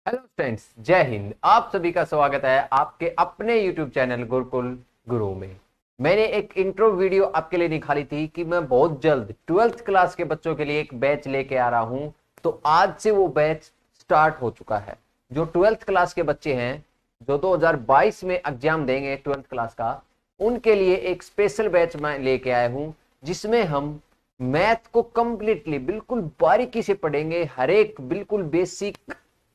Hello friends, जय हिंद। आप सभी का स्वागत है आपके अपने YouTube चैनल गुरुकुल गुरु में। मैंने एक इंट्रो वीडियो आपके लिए निकाली थी कि मैं बहुत जल्द 12th क्लास के बच्चों के लिए एक बैच लेके आ रहा हूं। तो आज से वो बैच स्टार्ट हो चुका है। जो 12th क्लास के बच्चे हैं, जो 2022 में एग्जाम देंगे 12th क्लास का, उनके लिए एक स्पेशल बैच मैं लेके आया हूं, जिसमें हम मैथ को कंप्लीटली बिल्कुल बारीकी से पढ़ेंगे। हर एक बिल्कुल बेसिक,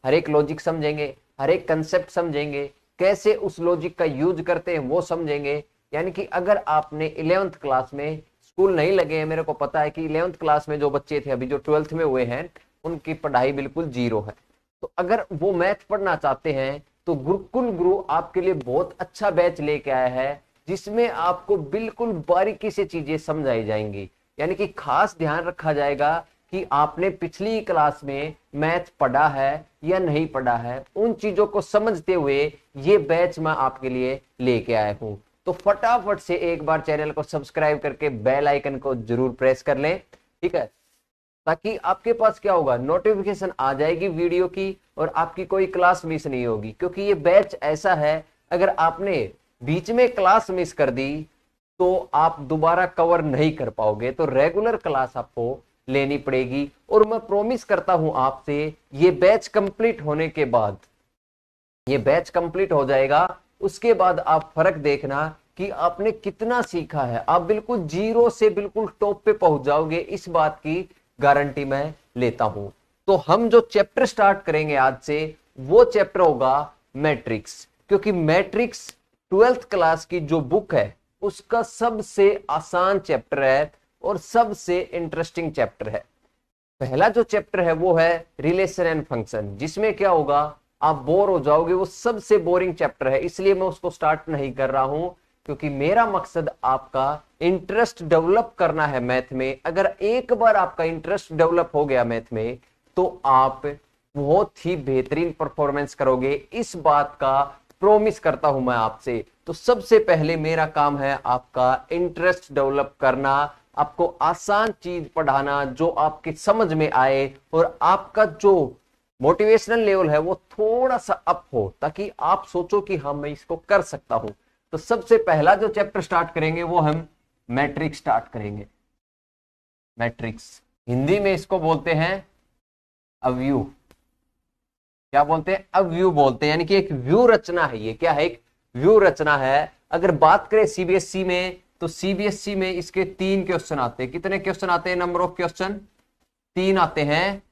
हर एक लॉजिक समझेंगे, हर एक कंसेप्ट समझेंगे, कैसे उस लॉजिक का यूज करते हैं वो समझेंगे। यानी कि अगर आपने 11th क्लास में स्कूल नहीं लगे हैं, मेरे को पता है कि 11th क्लास में जो बच्चे थे, अभी जो 12th में हुए हैं, उनकी पढ़ाई बिल्कुल जीरो है। तो अगर वो मैथ पढ़ना चाहते हैं तो गुरुकुल गुरु आपके लिए बहुत अच्छा बैच लेके आया है, जिसमें आपको बिल्कुल बारीकी से चीजें समझाई जाएंगी। यानी कि खास ध्यान रखा जाएगा कि आपने पिछली क्लास में मैथ पढ़ा है या नहीं पढ़ा है। उन चीजों को समझते हुए ये बैच मैं आपके लिए लेके आया हूं। तो फटाफट से एक बार चैनल को सब्सक्राइब करके बेल आइकन को जरूर प्रेस कर लें, ठीक है, ताकि आपके पास क्या होगा, नोटिफिकेशन आ जाएगी वीडियो की और आपकी कोई क्लास मिस नहीं होगी। क्योंकि ये बैच ऐसा है, अगर आपने बीच में क्लास मिस कर दी तो आप दोबारा कवर नहीं कर पाओगे। तो रेगुलर क्लास आपको लेनी पड़ेगी। और मैं प्रॉमिस करता हूं आपसे, ये बैच कंप्लीट होने के बाद, ये बैच कंप्लीट हो जाएगा, उसके बाद आप फर्क देखना कि आपने कितना सीखा है। आप बिल्कुल जीरो से बिल्कुल टॉप पे पहुंच जाओगे, इस बात की गारंटी मैं लेता हूं। तो हम जो चैप्टर स्टार्ट करेंगे आज से, वो चैप्टर होगा मैट्रिक्स। क्योंकि मैट्रिक्स 12th क्लास की जो बुक है, उसका सबसे आसान चैप्टर है और सबसे इंटरेस्टिंग चैप्टर है। पहला जो चैप्टर है वो है रिलेशन एंड फंक्शन, जिसमें क्या होगा, आप बोर हो जाओगे। वो सबसे बोरिंग चैप्टर है, इसलिए मैं उसको स्टार्ट नहीं कर रहा हूं। क्योंकि मेरा मकसद आपका इंटरेस्ट डेवलप करना है मैथ में। अगर एक बार आपका इंटरेस्ट डेवलप हो गया मैथ में, तो आप बहुत ही बेहतरीन परफॉर्मेंस करोगे, इस बात का प्रोमिस करता हूं मैं आपसे। तो सबसे पहले मेरा काम है आपका इंटरेस्ट डेवलप करना, आपको आसान चीज पढ़ाना जो आपके समझ में आए और आपका जो मोटिवेशनल लेवल है वो थोड़ा सा अप हो, ताकि आप सोचो कि हाँ, मैं इसको कर सकता हूं। तो सबसे पहला जो चैप्टर स्टार्ट करेंगे वो हम मैट्रिक्स स्टार्ट करेंगे। मैट्रिक्स हिंदी में इसको बोलते हैं अवयव। क्या बोलते हैं? अवयव बोलते हैं। यानी कि एक व्यू रचना है। ये क्या है? एक व्यू रचना है। अगर बात करें सीबीएसई में, तो सीबीएसई में इसके 3 क्वेश्चन आते हैं। कितने क्वेश्चन आते हैं? नंबर ऑफ क्वेश्चन 3 आते हैं।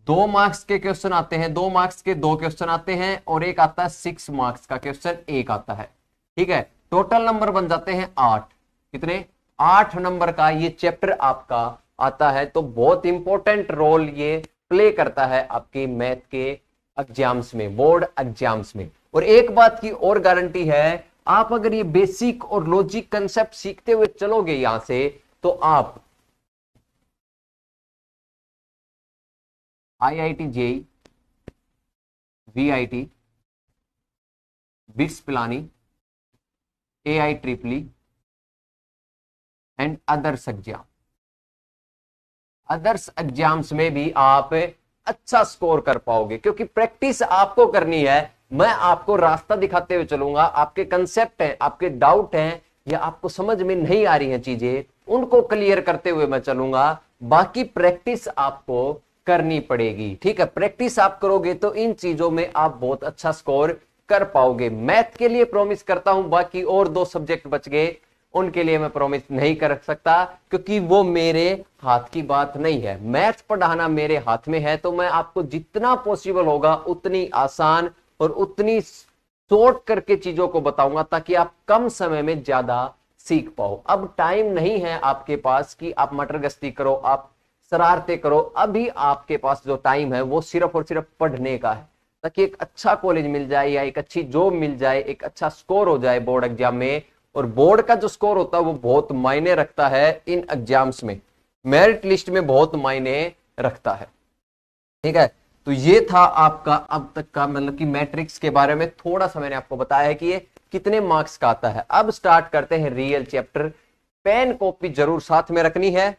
2 मार्क्स के क्वेश्चन आते हैं, 2 मार्क्स के 2 क्वेश्चन आते हैं, और एक आता है 6 मार्क्स का क्वेश्चन, एक आता है। ठीक है, टोटल नंबर बन जाते हैं 8। कितने? 8 नंबर का ये चैप्टर आपका आता है। तो बहुत इंपॉर्टेंट रोल ये प्ले करता है आपके मैथ के एग्जाम्स में, बोर्ड एग्जाम्स में। और एक बात की और गारंटी है, आप अगर ये बेसिक और लॉजिक कंसेप्ट सीखते हुए चलोगे यहां से, तो आप IIT JEE, VIT, BITS Pilani, AI triple E and others exams में भी आप अच्छा स्कोर कर पाओगे। क्योंकि प्रैक्टिस आपको करनी है। मैं आपको रास्ता दिखाते हुए चलूंगा। आपके कंसेप्ट हैं, आपके डाउट हैं, या आपको समझ में नहीं आ रही हैं चीजें, उनको क्लियर करते हुए मैं चलूंगा। बाकी प्रैक्टिस आपको करनी पड़ेगी। ठीक है, प्रैक्टिस आप करोगे तो इन चीजों में आप बहुत अच्छा स्कोर कर पाओगे। मैथ के लिए प्रॉमिस करता हूं, बाकी और 2 सब्जेक्ट बच गए, उनके लिए मैं प्रॉमिस नहीं कर सकता, क्योंकि वो मेरे हाथ की बात नहीं है। मैथ पढ़ाना मेरे हाथ में है, तो मैं आपको जितना पॉसिबल होगा उतनी आसान और उतनी शॉर्ट करके चीजों को बताऊंगा, ताकि आप कम समय में ज्यादा सीख पाओ। अब टाइम नहीं है आपके पास कि आप मटर गश्ती करो, आप शरारते करो। अभी आपके पास जो टाइम है वो सिर्फ और सिर्फ पढ़ने का है, ताकि एक अच्छा कॉलेज मिल जाए या एक अच्छी जॉब मिल जाए, एक अच्छा स्कोर हो जाए बोर्ड एग्जाम में। और बोर्ड का जो स्कोर होता है वो बहुत मायने रखता है इन एग्जाम्स में, मेरिट लिस्ट में बहुत मायने रखता है। ठीक है, तो ये था आपका अब तक का, मतलब कि मैट्रिक्स के बारे में थोड़ा सा मैंने आपको बताया है कि ये कितने मार्क्स का आता है। अब स्टार्ट करते हैं रियल चैप्टर। पेन कॉपी जरूर साथ में रखनी है।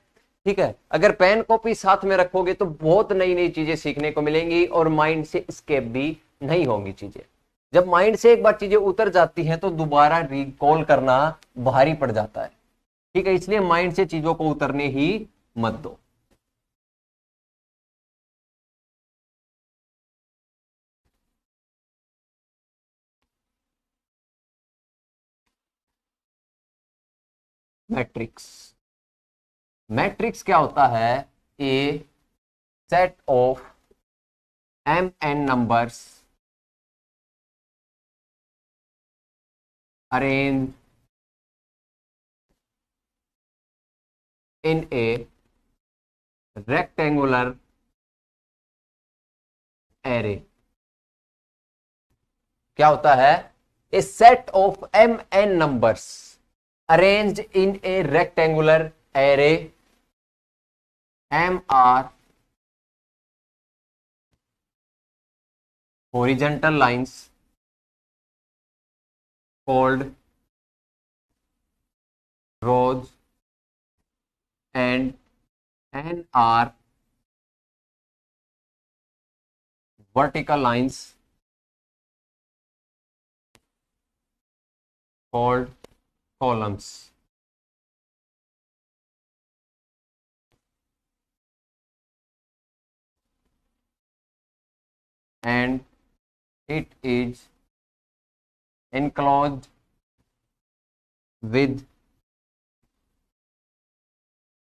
ठीक है, अगर पेन कॉपी साथ में रखोगे तो बहुत नई नई चीजें सीखने को मिलेंगी और माइंड से स्केप भी नहीं होंगी चीजें। जब माइंड से एक बार चीजें उतर जाती हैं तो दोबारा रिकॉल करना भारी पड़ जाता है। ठीक है, इसलिए माइंड से चीजों को उतरने ही मत दो। मैट्रिक्स, मैट्रिक्स क्या होता है? A set of M N numbers arrange in a rectangular array. क्या होता है? A set of M N numbers arranged in a rectangular array, M are horizontal lines called rows and n are vertical lines called columns. And it is enclosed with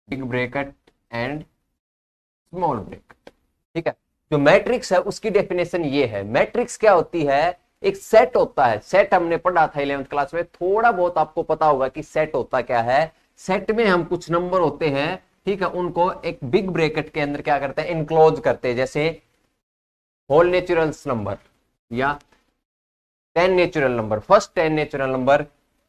big bracket and small bracket। ठीक है, जो matrix है उसकी definition ये है। Matrix क्या होती है? एक सेट होता है। सेट हमने पढ़ा था 11th क्लास में, थोड़ा बहुत आपको पता होगा कि सेट होता क्या है। सेट में हम कुछ नंबर होते हैं, ठीक है, उनको एक बिग ब्रैकेट के अंदर क्या करते हैं? इनक्लोज करते हैं। जैसे होल नेचुरल्स नंबर या 10 natural number, first 10 natural number,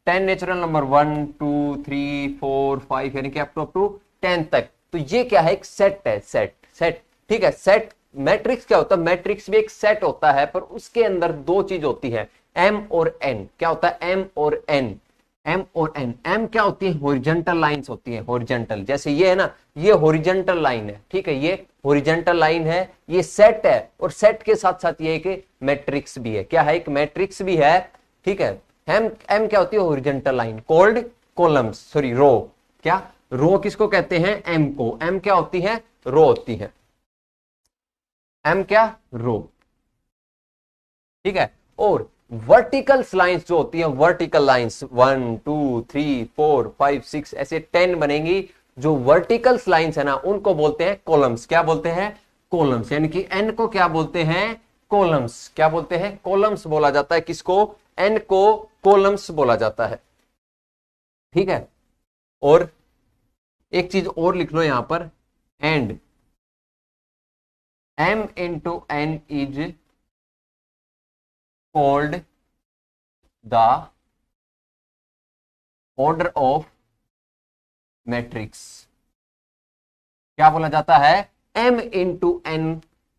10 natural number 1 2 3 4 5 यानी कि अप टू 10 तक। तो ये क्या है? एक सेट है। सेट सेट ठीक है। सेट मैट्रिक्स क्या होता है? मैट्रिक्स भी एक सेट होता है, पर उसके अंदर दो चीज होती है, एम और एन। क्या होता है? एम और एन। एम और एन। एम क्या होती है? हॉरिजॉन्टल लाइंस होती है। हॉरिजॉन्टल, जैसे ये है ना, ये हॉरिजॉन्टल लाइन है। ठीक है, ये हॉरिजॉन्टल लाइन है, ये सेट है। और सेट के साथ साथ ये एक मैट्रिक्स भी है। क्या है? एक मैट्रिक्स भी है। ठीक है, एम एम क्या होती है? Horizontal line called columns, sorry row. क्या? रो किसको कहते हैं? एम को। एम क्या होती है? रो होती है। एम क्या? रो। ठीक है, और वर्टिकल लाइंस जो होती है, वर्टिकल लाइंस 1 2 3 4 5 6 ऐसे 10 बनेंगी। जो वर्टिकल लाइंस है ना, उनको बोलते हैं कॉलम्स। क्या बोलते हैं? कॉलम्स। यानी कि एन को क्या बोलते हैं? कॉलम्स। क्या बोलते हैं? कॉलम्स बोला जाता है। किसको? एन को कॉलम्स बोला जाता है। ठीक है, और एक चीज और लिख लो यहां पर, and m into n is called the order of matrix। क्या बोला जाता है? m into n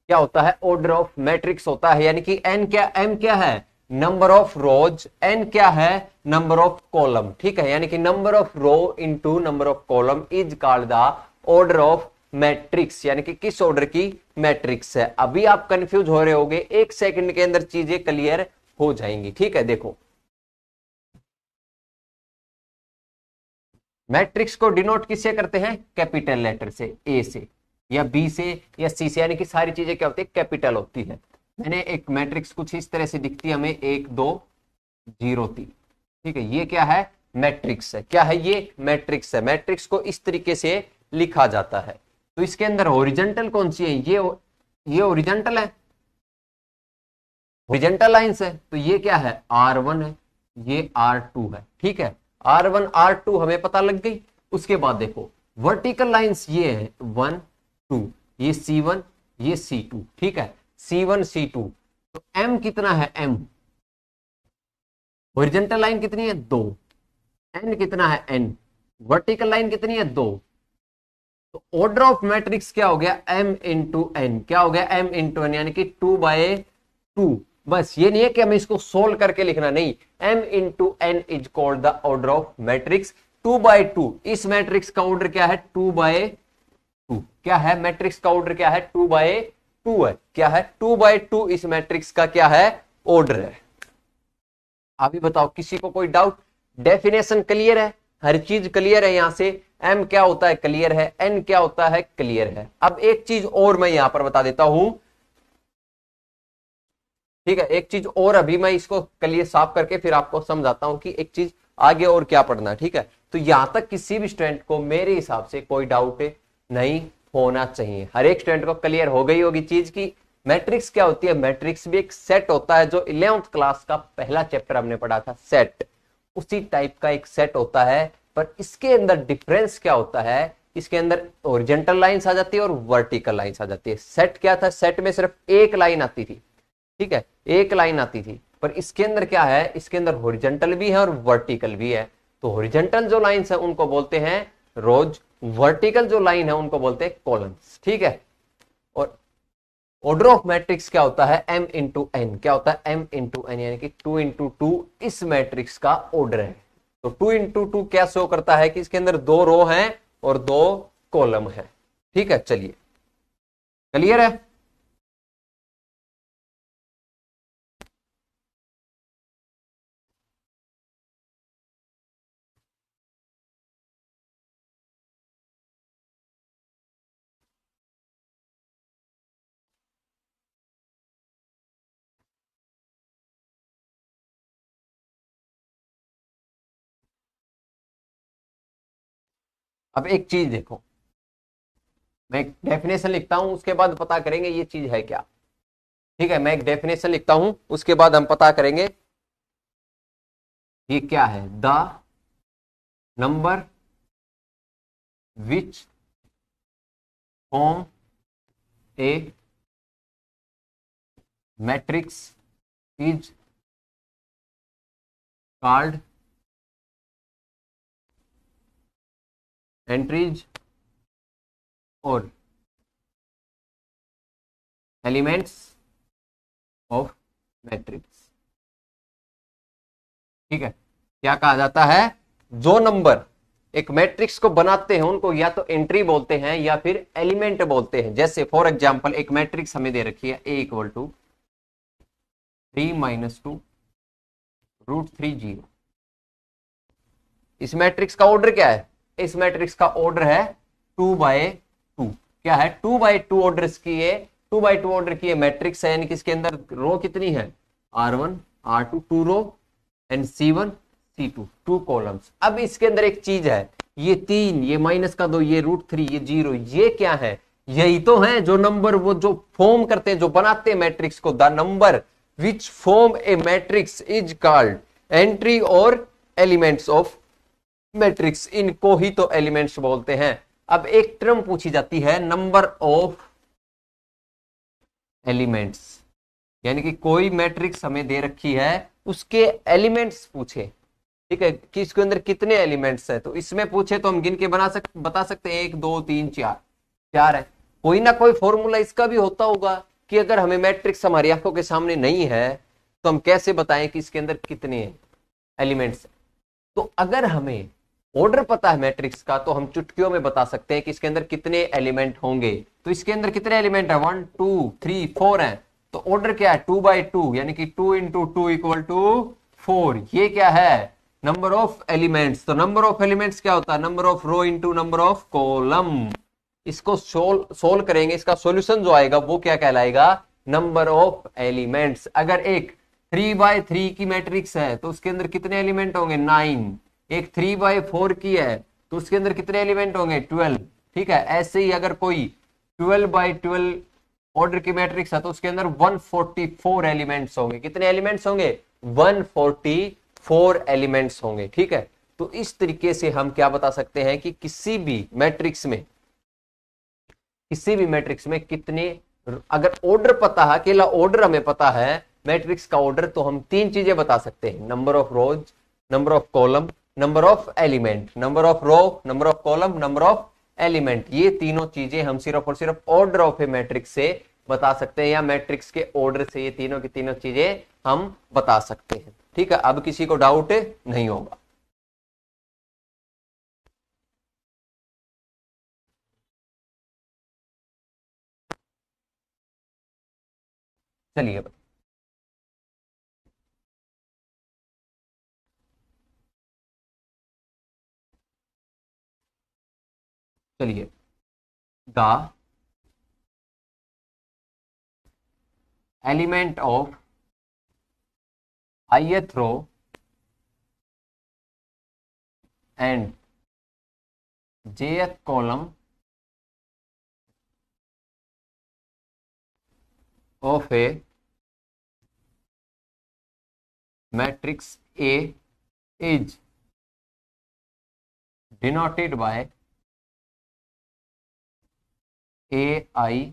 क्या होता है? ऑर्डर ऑफ मैट्रिक्स होता है। यानी कि n क्या? m क्या है? Number of rose. n क्या है? Number of column. ठीक है, यानी कि number of row into number of column is called the order of matrix. यानी कि किस ऑर्डर की मैट्रिक्स है। अभी आप कंफ्यूज हो रहे होगे, एक सेकंड के अंदर चीजें क्लियर हो जाएंगी। ठीक है, देखो मैट्रिक्स को डिनोट किससे करते हैं? कैपिटल लेटर से, ए से या बी से या सी से। यानी कि सारी चीजें क्या होती है? कैपिटल होती है। मैंने एक मैट्रिक्स कुछ इस तरह से दिखती है हमें, 1 2 0 3। ठीक है, ये क्या है? मैट्रिक्स है। क्या है? ये मैट्रिक्स है। मैट्रिक्स को इस तरीके से लिखा जाता है। तो इसके अंदर हॉरिजॉन्टल कौन सी है? ये हॉरिजॉन्टल है, हॉरिजॉन्टल लाइंस है। तो ये क्या है? R1 है, ये R2 है। ठीक है, R1 R2 हमें पता लग गई। उसके बाद देखो वर्टिकल लाइंस ये है 1 2, ये C1 ये C2। ठीक है, C1 C2। तो M कितना है? M हॉरिजॉन्टल लाइन कितनी है? 2। N कितना है? N वर्टिकल लाइन कितनी है? 2। तो ऑर्डर ऑफ मैट्रिक्स क्या हो गया? m into N. क्या हो गया? m इंटू एन, यानी कि 2/2। बस ये नहीं है कि हमें इसको सोल्व करके लिखना, नहीं। m into N is called the order of matrix 2/2। इस मैट्रिक्स का ऑर्डर क्या है? 2/2 टू। क्या है मैट्रिक्स का ऑर्डर, क्या है 2/2 है। क्या है 2/2 इस मैट्रिक्स का क्या है ऑर्डर है। अभी बताओ किसी को कोई डाउट। डेफिनेशन क्लियर है, हर चीज क्लियर है। यहां से m क्या होता है क्लियर है, n क्या होता है क्लियर है। अब एक चीज और मैं यहां पर बता देता हूं, ठीक है। एक चीज और अभी मैं इसको क्लियर साफ करके फिर आपको समझाता हूं कि एक चीज आगे और क्या पढ़ना है, ठीक है। तो यहां तक किसी भी स्टूडेंट को मेरे हिसाब से कोई डाउट नहीं होना चाहिए। हर एक स्टूडेंट को क्लियर हो गई होगी चीज की मैट्रिक्स क्या होती है। मैट्रिक्स भी एक सेट होता है, जो 11th क्लास का पहला चैप्टर हमने पढ़ा था सेट, उसी टाइप का एक सेट होता है। पर इसके अंदर डिफरेंस क्या होता है, इसके अंदर हॉरिजॉन्टल लाइंस आ जाती है और वर्टिकल लाइंस आ जाती है। सेट क्या था, सेट में सिर्फ एक लाइन आती थी, ठीक है, एक लाइन आती थी। पर इसके अंदर क्या है, इसके अंदर हॉरिजॉन्टल भी है और वर्टिकल भी है। तो हॉरिजॉन्टल जो लाइंस है उनको बोलते हैं रोज, वर्टिकल जो लाइन है उनको बोलते हैं कॉलम्स, ठीक है। और ऑर्डर ऑफ मैट्रिक्स क्या होता है m इंटू एन, क्या होता है m इंटू एन, यानी कि 2 × 2 इस मैट्रिक्स का ऑर्डर है। तो 2 × 2 क्या शो करता है कि इसके अंदर 2 रो हैं और 2 कॉलम है, ठीक है। चलिए क्लियर है। अब एक चीज देखो, मैं एक डेफिनेशन लिखता हूं उसके बाद पता करेंगे ये चीज है क्या, ठीक है। मैं एक डेफिनेशन लिखता हूं उसके बाद हम पता करेंगे ये क्या है। The number which form A matrix is called entries और एलिमेंट्स ऑफ मैट्रिक्स, ठीक है। क्या कहा जाता है, जो नंबर एक मैट्रिक्स को बनाते हैं उनको या तो एंट्री बोलते हैं या फिर एलिमेंट बोलते हैं। जैसे फॉर एग्जांपल एक मैट्रिक्स हमें दे रखी है a = 3 - 2 √3 0। इस मैट्रिक्स का ऑर्डर क्या है, इस मैट्रिक्स का ऑर्डर है 2/2। क्या है 2/2 ऑर्डर की है, 2/2 ऑर्डर की मैट्रिक्स है, यानी कि इसके अंदर रो कितनी है R1 R2 2 row and C1 C2 2 columns. अब इसके अंदर एक चीज है, ये 3, ये -2, ये √3, ये 0, ये क्या है, यही तो है जो नंबर वो जो फॉर्म करते हैं, जो बनाते हैं मैट्रिक्स को। The number which form A matrix is called entry और एलिमेंट्स ऑफ मैट्रिक्स, इनको ही तो एलिमेंट्स बोलते हैं। अब एक टर्म पूछी जाती है नंबर ऑफ एलिमेंट्स, यानी कि कोई मैट्रिक्स हमें दे रखी है उसके एलिमेंट्स पूछे, ठीक है, कि इसके अंदर कितने एलिमेंट्स है। तो इसमें पूछे तो हम गिन के बता सकते हैं 1 2 3 4 4 है। कोई ना कोई फॉर्मूला इसका भी होता होगा कि अगर हमें मैट्रिक्स हमारी आंखों के सामने नहीं है तो हम कैसे बताएं कि इसके अंदर कितने एलिमेंट्स। तो अगर हमें ऑर्डर पता है मैट्रिक्स का तो हम चुटकियों में बता सकते हैं कि इसके अंदर कितने एलिमेंट होंगे। तो इसके अंदर कितने एलिमेंट है 1 2 3 4 है। तो ऑर्डर क्या है 2/2, यानी कि 2 × 2 = 4। ये क्या है नंबर ऑफ एलिमेंट्स। तो नंबर ऑफ एलिमेंट्स क्या होता है, number of row into number of column. इसको सोल्व करेंगे, इसका सॉल्यूशन जो आएगा वो क्या कहलाएगा, नंबर ऑफ एलिमेंट्स। अगर एक 3/3 की मैट्रिक्स है तो उसके अंदर कितने एलिमेंट होंगे 9। एक 3/4 की है तो उसके अंदर कितने एलिमेंट होंगे 12, ठीक है। ऐसे ही अगर कोई 12/12 ऑर्डर की मैट्रिक्स है तो उसके अंदर 144 एलिमेंट्स होंगे। कितने एलिमेंट्स होंगे 144 एलिमेंट्स होंगे, ठीक है। तो इस तरीके से हम क्या बता सकते हैं कि किसी भी मैट्रिक्स में कितने, अगर ऑर्डर पता है, अकेला ऑर्डर हमें पता है मैट्रिक्स का ऑर्डर, तो हम 3 चीजें बता सकते हैं, number of rows, number of column, number of element. Number of row, number of column, number of element, ये तीनों चीजें हम सिर्फ और सिर्फ ऑर्डर ऑफ ए मैट्रिक्स से बता सकते हैं, या मैट्रिक्स के ऑर्डर से ये तीनों की तीनों चीजें हम बता सकते हैं, ठीक है। अब किसी को डाउट नहीं होगा। चलिए भाई, चलिए the element of ith row and jth column of a matrix A is denoted by aij।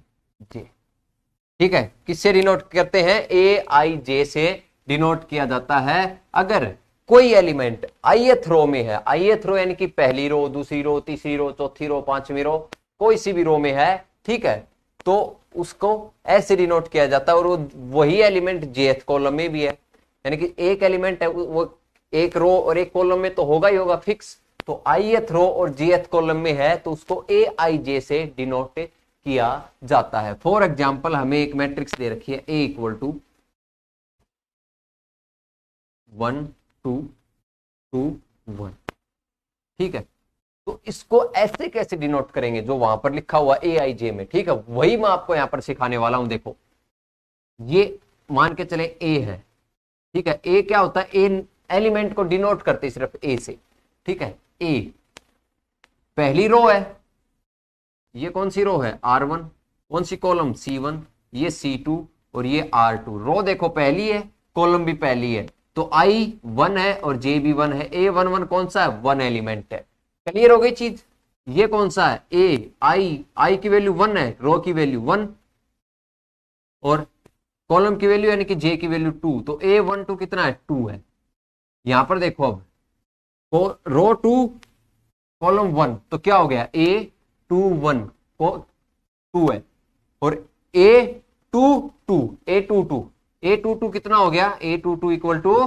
ठीक है, किससे डिनोट करते हैं? aij से डिनोट किया जाता है अगर कोई एलिमेंट ith रो में है। ith रो यानी कि पहली रो, दूसरी रो, तीसरी रो, चौथी रो, पांचवी रो, कोई सी भी रो में है, ठीक है, तो उसको ऐसे डिनोट किया जाता है। और वही एलिमेंट jth कॉलम में भी है, यानी कि एक एलिमेंट है वो एक रो और एक कॉलम में तो होगा ही होगा फिक्स, तो ith रो और jth कॉलम में है तो उसको aij से डिनोट किया जाता है। फॉर एग्जाम्पल हमें एक मैट्रिक्स दे रखी है A इक्वल टू 1 2 2 1, ठीक है, तो इसको ऐसे कैसे डिनोट करेंगे जो वहां पर लिखा हुआ aij में, ठीक है, वही मैं आपको यहां पर सिखाने वाला हूं। देखो ये मान के चले A है, ठीक है, A क्या होता है? A एलिमेंट को डिनोट करते सिर्फ A से, ठीक है, A पहली रो है, ये कौन सी रो है? R1, कौन सी कॉलम? C1, ये C2 और ये R2। रो देखो पहली है, कॉलम भी पहली है, तो I 1 है और J भी 1 है। A11 कौन सा है? 1 एलिमेंट है। क्लियर हो गई चीज? ये कौन सा है? I की वैल्यू 1 है, रो की वैल्यू 1 और कॉलम की वैल्यू यानी कि J की वैल्यू 2, तो A12 कितना है? 2 है। यहां पर देखो अब रो 2 कॉलम 1, तो क्या हो गया? A21 को 2 है और A22 कितना हो गया? A22 इक्वल टू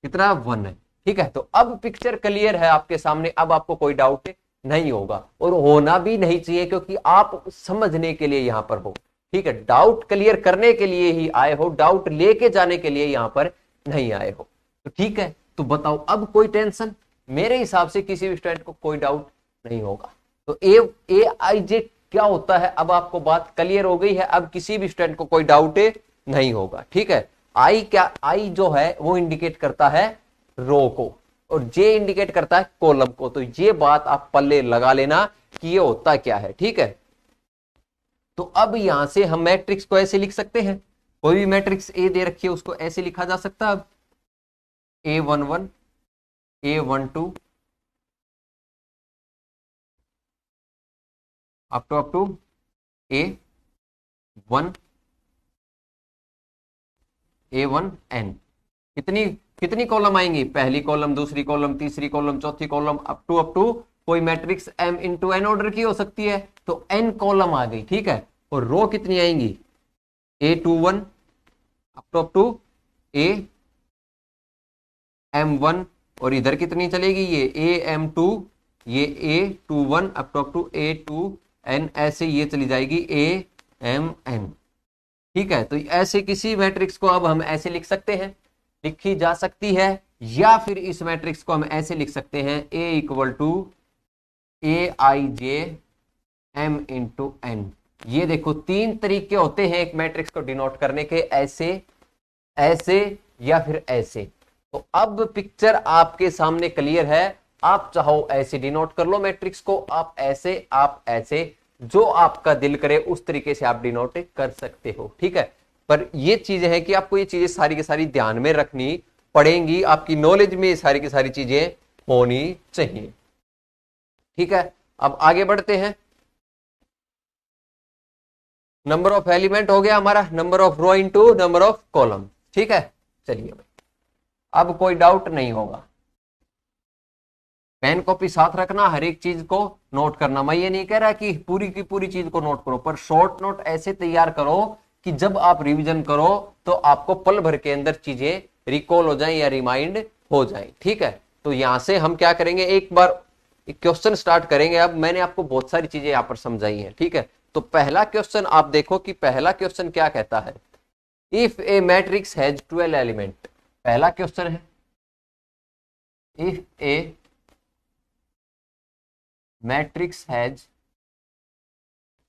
कितना? 1 है। ठीक है, तो अब पिक्चर क्लियर है आपके सामने, अब आपको कोई डाउट नहीं होगा और होना भी नहीं चाहिए, क्योंकि आप समझने के लिए यहां पर हो, ठीक है, डाउट क्लियर करने के लिए ही आए हो, डाउट लेके जाने के लिए यहां पर नहीं आए हो। तो ठीक है, तो बताओ अब कोई टेंशन? मेरे हिसाब से किसी भी स्टूडेंट को कोई डाउट नहीं होगा। तो aij क्या होता है, अब आपको बात क्लियर हो गई है, अब किसी भी स्टूडेंट को कोई डाउट नहीं होगा। ठीक है, आई जो है वो इंडिकेट करता है रो को और जे इंडिकेट करता है कॉलम को। तो ये बात आप पल्ले लगा लेना कि ये होता क्या है। ठीक है, तो अब यहां से हम मैट्रिक्स को ऐसे लिख सकते हैं, कोई भी मैट्रिक्स ए दे रखी है उसको ऐसे लिखा जा सकता है। अब A11 A12 up to A1 A1n। कितनी कॉलम आएंगी? पहली कॉलम, दूसरी कॉलम, तीसरी कॉलम, चौथी कॉलम, अप टू कोई matrix m into N order की हो सकती है, तो n कॉलम आ गई। ठीक है, और रो कितनी आएंगी? A21 अप टू AM1 और इधर कितनी चलेगी? ये AM2, ये A21 अप टू A2n, ऐसे ये चली जाएगी AMN। ठीक है, तो ऐसे किसी मैट्रिक्स को अब हम ऐसे लिख सकते हैं, लिखी जा सकती है, या फिर इस मैट्रिक्स को हम ऐसे लिख सकते हैं A equal to AIJ M into N। ये देखो तीन तरीके होते हैं एक मैट्रिक्स को डिनोट करने के, ऐसे, ऐसे या फिर ऐसे। तो अब पिक्चर आपके सामने क्लियर है, आप चाहो ऐसे डिनोट कर लो मैट्रिक्स को, आप ऐसे, जो आपका दिल करे उस तरीके से आप डिनोट कर सकते हो। ठीक है, पर ये चीजें हैं कि आपको ये चीजें सारी की सारी ध्यान में रखनी पड़ेंगी, आपकी नॉलेज में सारी की सारी चीजें होनी चाहिए। ठीक है, अब आगे बढ़ते हैं। नंबर ऑफ एलिमेंट हो गया हमारा, number of row into number of column. ठीक है, चलिए भाई, अब कोई डाउट नहीं होगा। पेन कॉपी साथ रखना, हर एक चीज को नोट करना। मैं ये नहीं कह रहा कि पूरी की पूरी चीज को नोट करो, पर शॉर्ट नोट ऐसे तैयार करो कि जब आप रिवीजन करो तो आपको पल भर के अंदर चीजें रिकॉल हो जाएं या रिमाइंड हो जाएं। ठीक है, तो यहां से हम क्या करेंगे, एक बार क्वेश्चन स्टार्ट करेंगे। अब मैंने आपको बहुत सारी चीजें यहां पर समझाई हैं, ठीक है, तो पहला क्वेश्चन आप देखो कि पहला क्वेश्चन क्या कहता है, if a matrix has 12 element. पहला क्वेश्चन है if a matrix has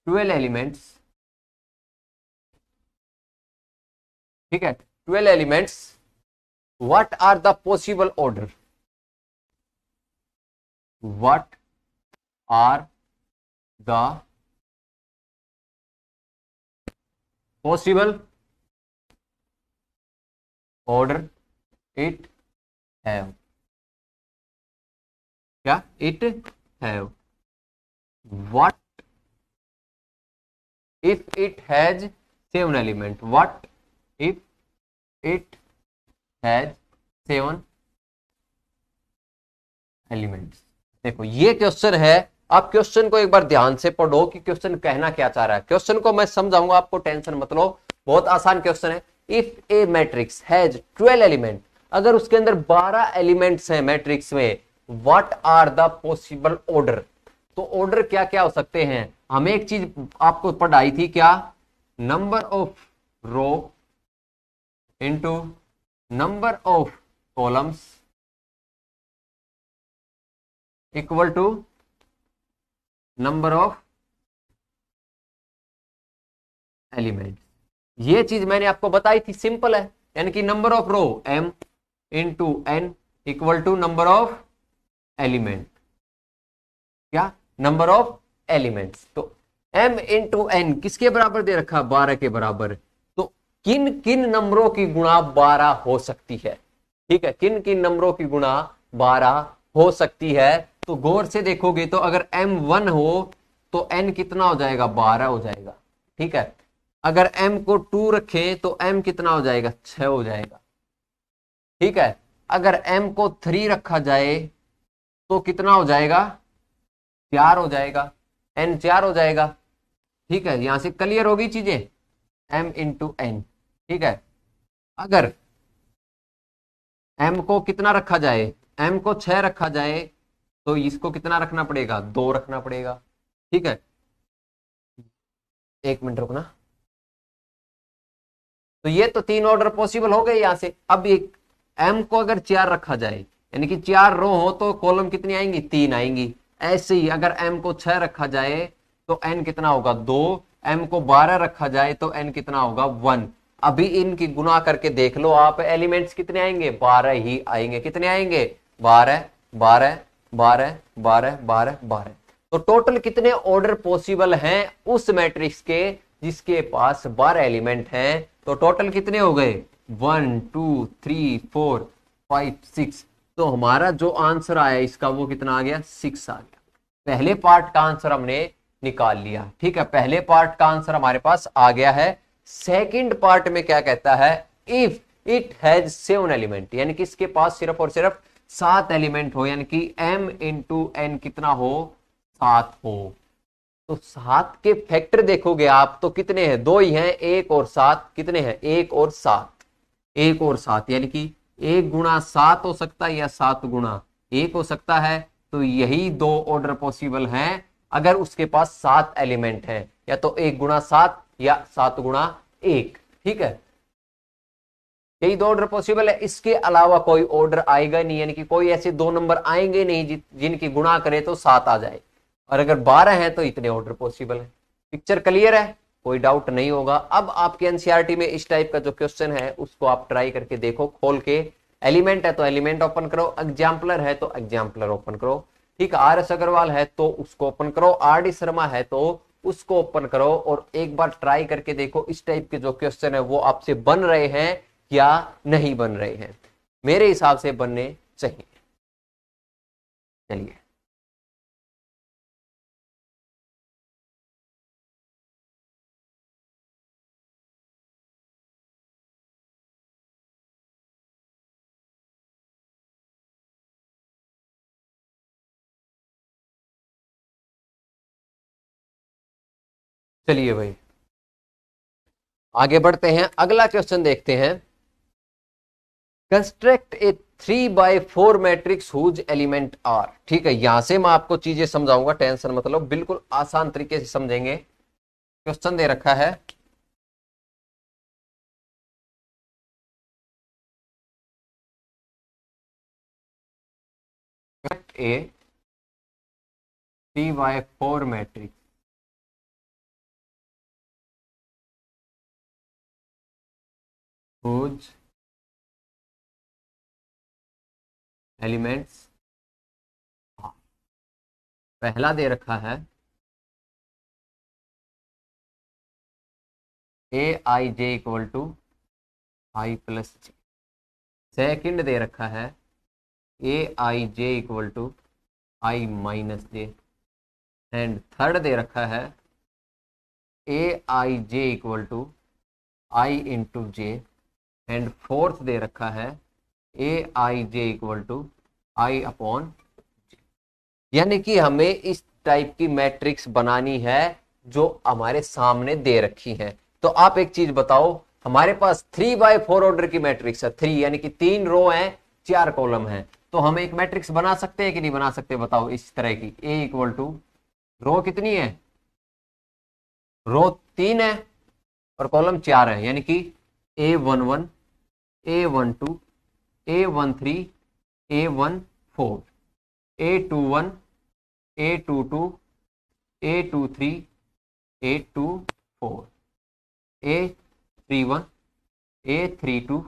12 elements, ठीक है, 12 elements, what are the possible order, what are the possible order it have, क्या it have, what if it has 7 element, what if it has 7 elements. देखो ये question है, आप question को एक बार ध्यान से पढ़ो कि क्वेश्चन कहना क्या चाह रहा है। क्वेश्चन को मैं समझाऊंगा, आपको टेंशन मत लो, बहुत आसान क्वेश्चन है। If a matrix has 12 element, अगर उसके अंदर 12 एलिमेंट्स हैं मैट्रिक्स में, what are the possible order, तो ऑर्डर क्या क्या हो सकते हैं। हमें एक चीज आपको पढ़ाई थी, क्या, number of row into number of columns equal to number of element. ये चीज मैंने आपको बताई थी, सिंपल है, यानी कि number of row m into n equal to number of element, क्या, नंबर ऑफ एलिमेंट्स। तो m इंटू n किसके बराबर दे रखा, 12 के बराबर। तो किन किन नंबरों की गुणा 12 हो सकती है, ठीक है, किन किन नंबरों की गुणा 12 हो सकती है। तो गौर से देखोगे तो अगर m 1 हो तो n कितना हो जाएगा, 12 हो जाएगा, ठीक है। अगर m को 2 रखें तो m कितना हो जाएगा, 6 हो जाएगा, ठीक है। अगर m को 3 रखा जाए तो कितना हो जाएगा, 4 हो जाएगा, n 4 हो जाएगा, ठीक है। यहां से क्लियर होगी चीजें, m इंटू n, ठीक है। अगर m को कितना रखा जाए, m को 6 रखा जाए तो इसको कितना रखना पड़ेगा, 2 रखना पड़ेगा, ठीक है। एक मिनट रुकना। तो ये तो 3 ऑर्डर पॉसिबल हो गए यहां से। अब एक m को अगर 4 रखा जाए, यानी कि 4 रो हो तो कॉलम कितनी आएंगी, 3 आएंगी। ऐसे ही अगर m को 6 रखा जाए तो n कितना होगा, 2। m को 12 रखा जाए तो n कितना होगा, 1। अभी इनकी गुना करके देख लो आप, एलिमेंट्स कितने आएंगे, 12 ही आएंगे। कितने आएंगे, 12 12 12 12 12 12। तो टोटल कितने ऑर्डर पॉसिबल हैं उस मैट्रिक्स के जिसके पास 12 एलिमेंट हैं। तो टोटल कितने हो गए, 1 2 3 4 5 6। तो हमारा जो आंसर आया इसका वो कितना आ गया, 6 आ गया। पहले पार्ट का आंसर हमने निकाल लिया, ठीक है, पहले पार्ट का आंसर हमारे पास आ गया है। सेकंड पार्ट में क्या कहता है, इफ इट हैज 7 एलिमेंट, यानी कि इसके पास सिर्फ और सिर्फ 7 एलिमेंट हो, यानी कि m इंटू n कितना हो, 7 हो। तो 7 के फैक्टर देखोगे आप तो कितने हैं, 2 ही हैं, 1 और 7। कितने हैं, 1 और 7, 1 और 7, यानी कि 1 गुणा 7 हो सकता है या 7 गुणा 1 हो सकता है। तो यही 2 ऑर्डर पॉसिबल हैं अगर उसके पास 7 एलिमेंट हैं, या तो 1 गुणा 7 या 7 गुणा 1, ठीक है। यही 2 ऑर्डर पॉसिबल है, इसके अलावा कोई ऑर्डर आएगा नहीं, यानी कि कोई ऐसे 2 नंबर आएंगे नहीं जिनकी गुणा करे तो 7 आ जाए। और अगर 12 है तो इतने ऑर्डर पॉसिबल है। पिक्चर क्लियर है, कोई डाउट नहीं होगा। अब आपके एनसीईआरटी में इस टाइप का जो क्वेश्चन है उसको आप ट्राई करके देखो, खोल के। एलिमेंट है तो एलिमेंट ओपन करो, एग्जाम्पलर है तो एग्जाम्पलर ओपन करो, ठीक है। RS अग्रवाल है तो उसको ओपन करो, RD शर्मा है तो उसको ओपन करो, और एक बार ट्राई करके देखो इस टाइप के जो क्वेश्चन है वो आपसे बन रहे हैं या नहीं बन रहे हैं। मेरे हिसाब से बनने चाहिए। चलिए चलिए भाई आगे बढ़ते हैं, अगला क्वेश्चन देखते हैं। Construct a 3x4 matrix whose element are. ठीक है, यहां से मैं आपको चीजें समझाऊंगा, टेंशन मतलब, बिल्कुल आसान तरीके से समझेंगे। क्वेश्चन दे रखा है ए 3/4 मैट्रिक्स whose एलिमेंट्स, पहला दे रखा है A I J equal to I plus J, second दे रखा है A I J equal to I minus J, and third दे रखा है A I J equal to I into J, and fourth दे रखा है A I J equal to I upon, यानी कि हमें इस टाइप की मैट्रिक्स बनानी है जो हमारे सामने दे रखी है। तो आप एक चीज बताओ, हमारे पास 3/4 ऑर्डर की मैट्रिक्स है, 3 यानी कि 3 रो है 4 कॉलम है, तो हम एक मैट्रिक्स बना सकते हैं कि नहीं बना सकते बताओ। इस तरह की ए इक्वल टू, रो कितनी है, रो 3 है और कॉलम 4 है, यानी कि A11, A12, A13, A14, A21, A22, A23, A24, A31, A32,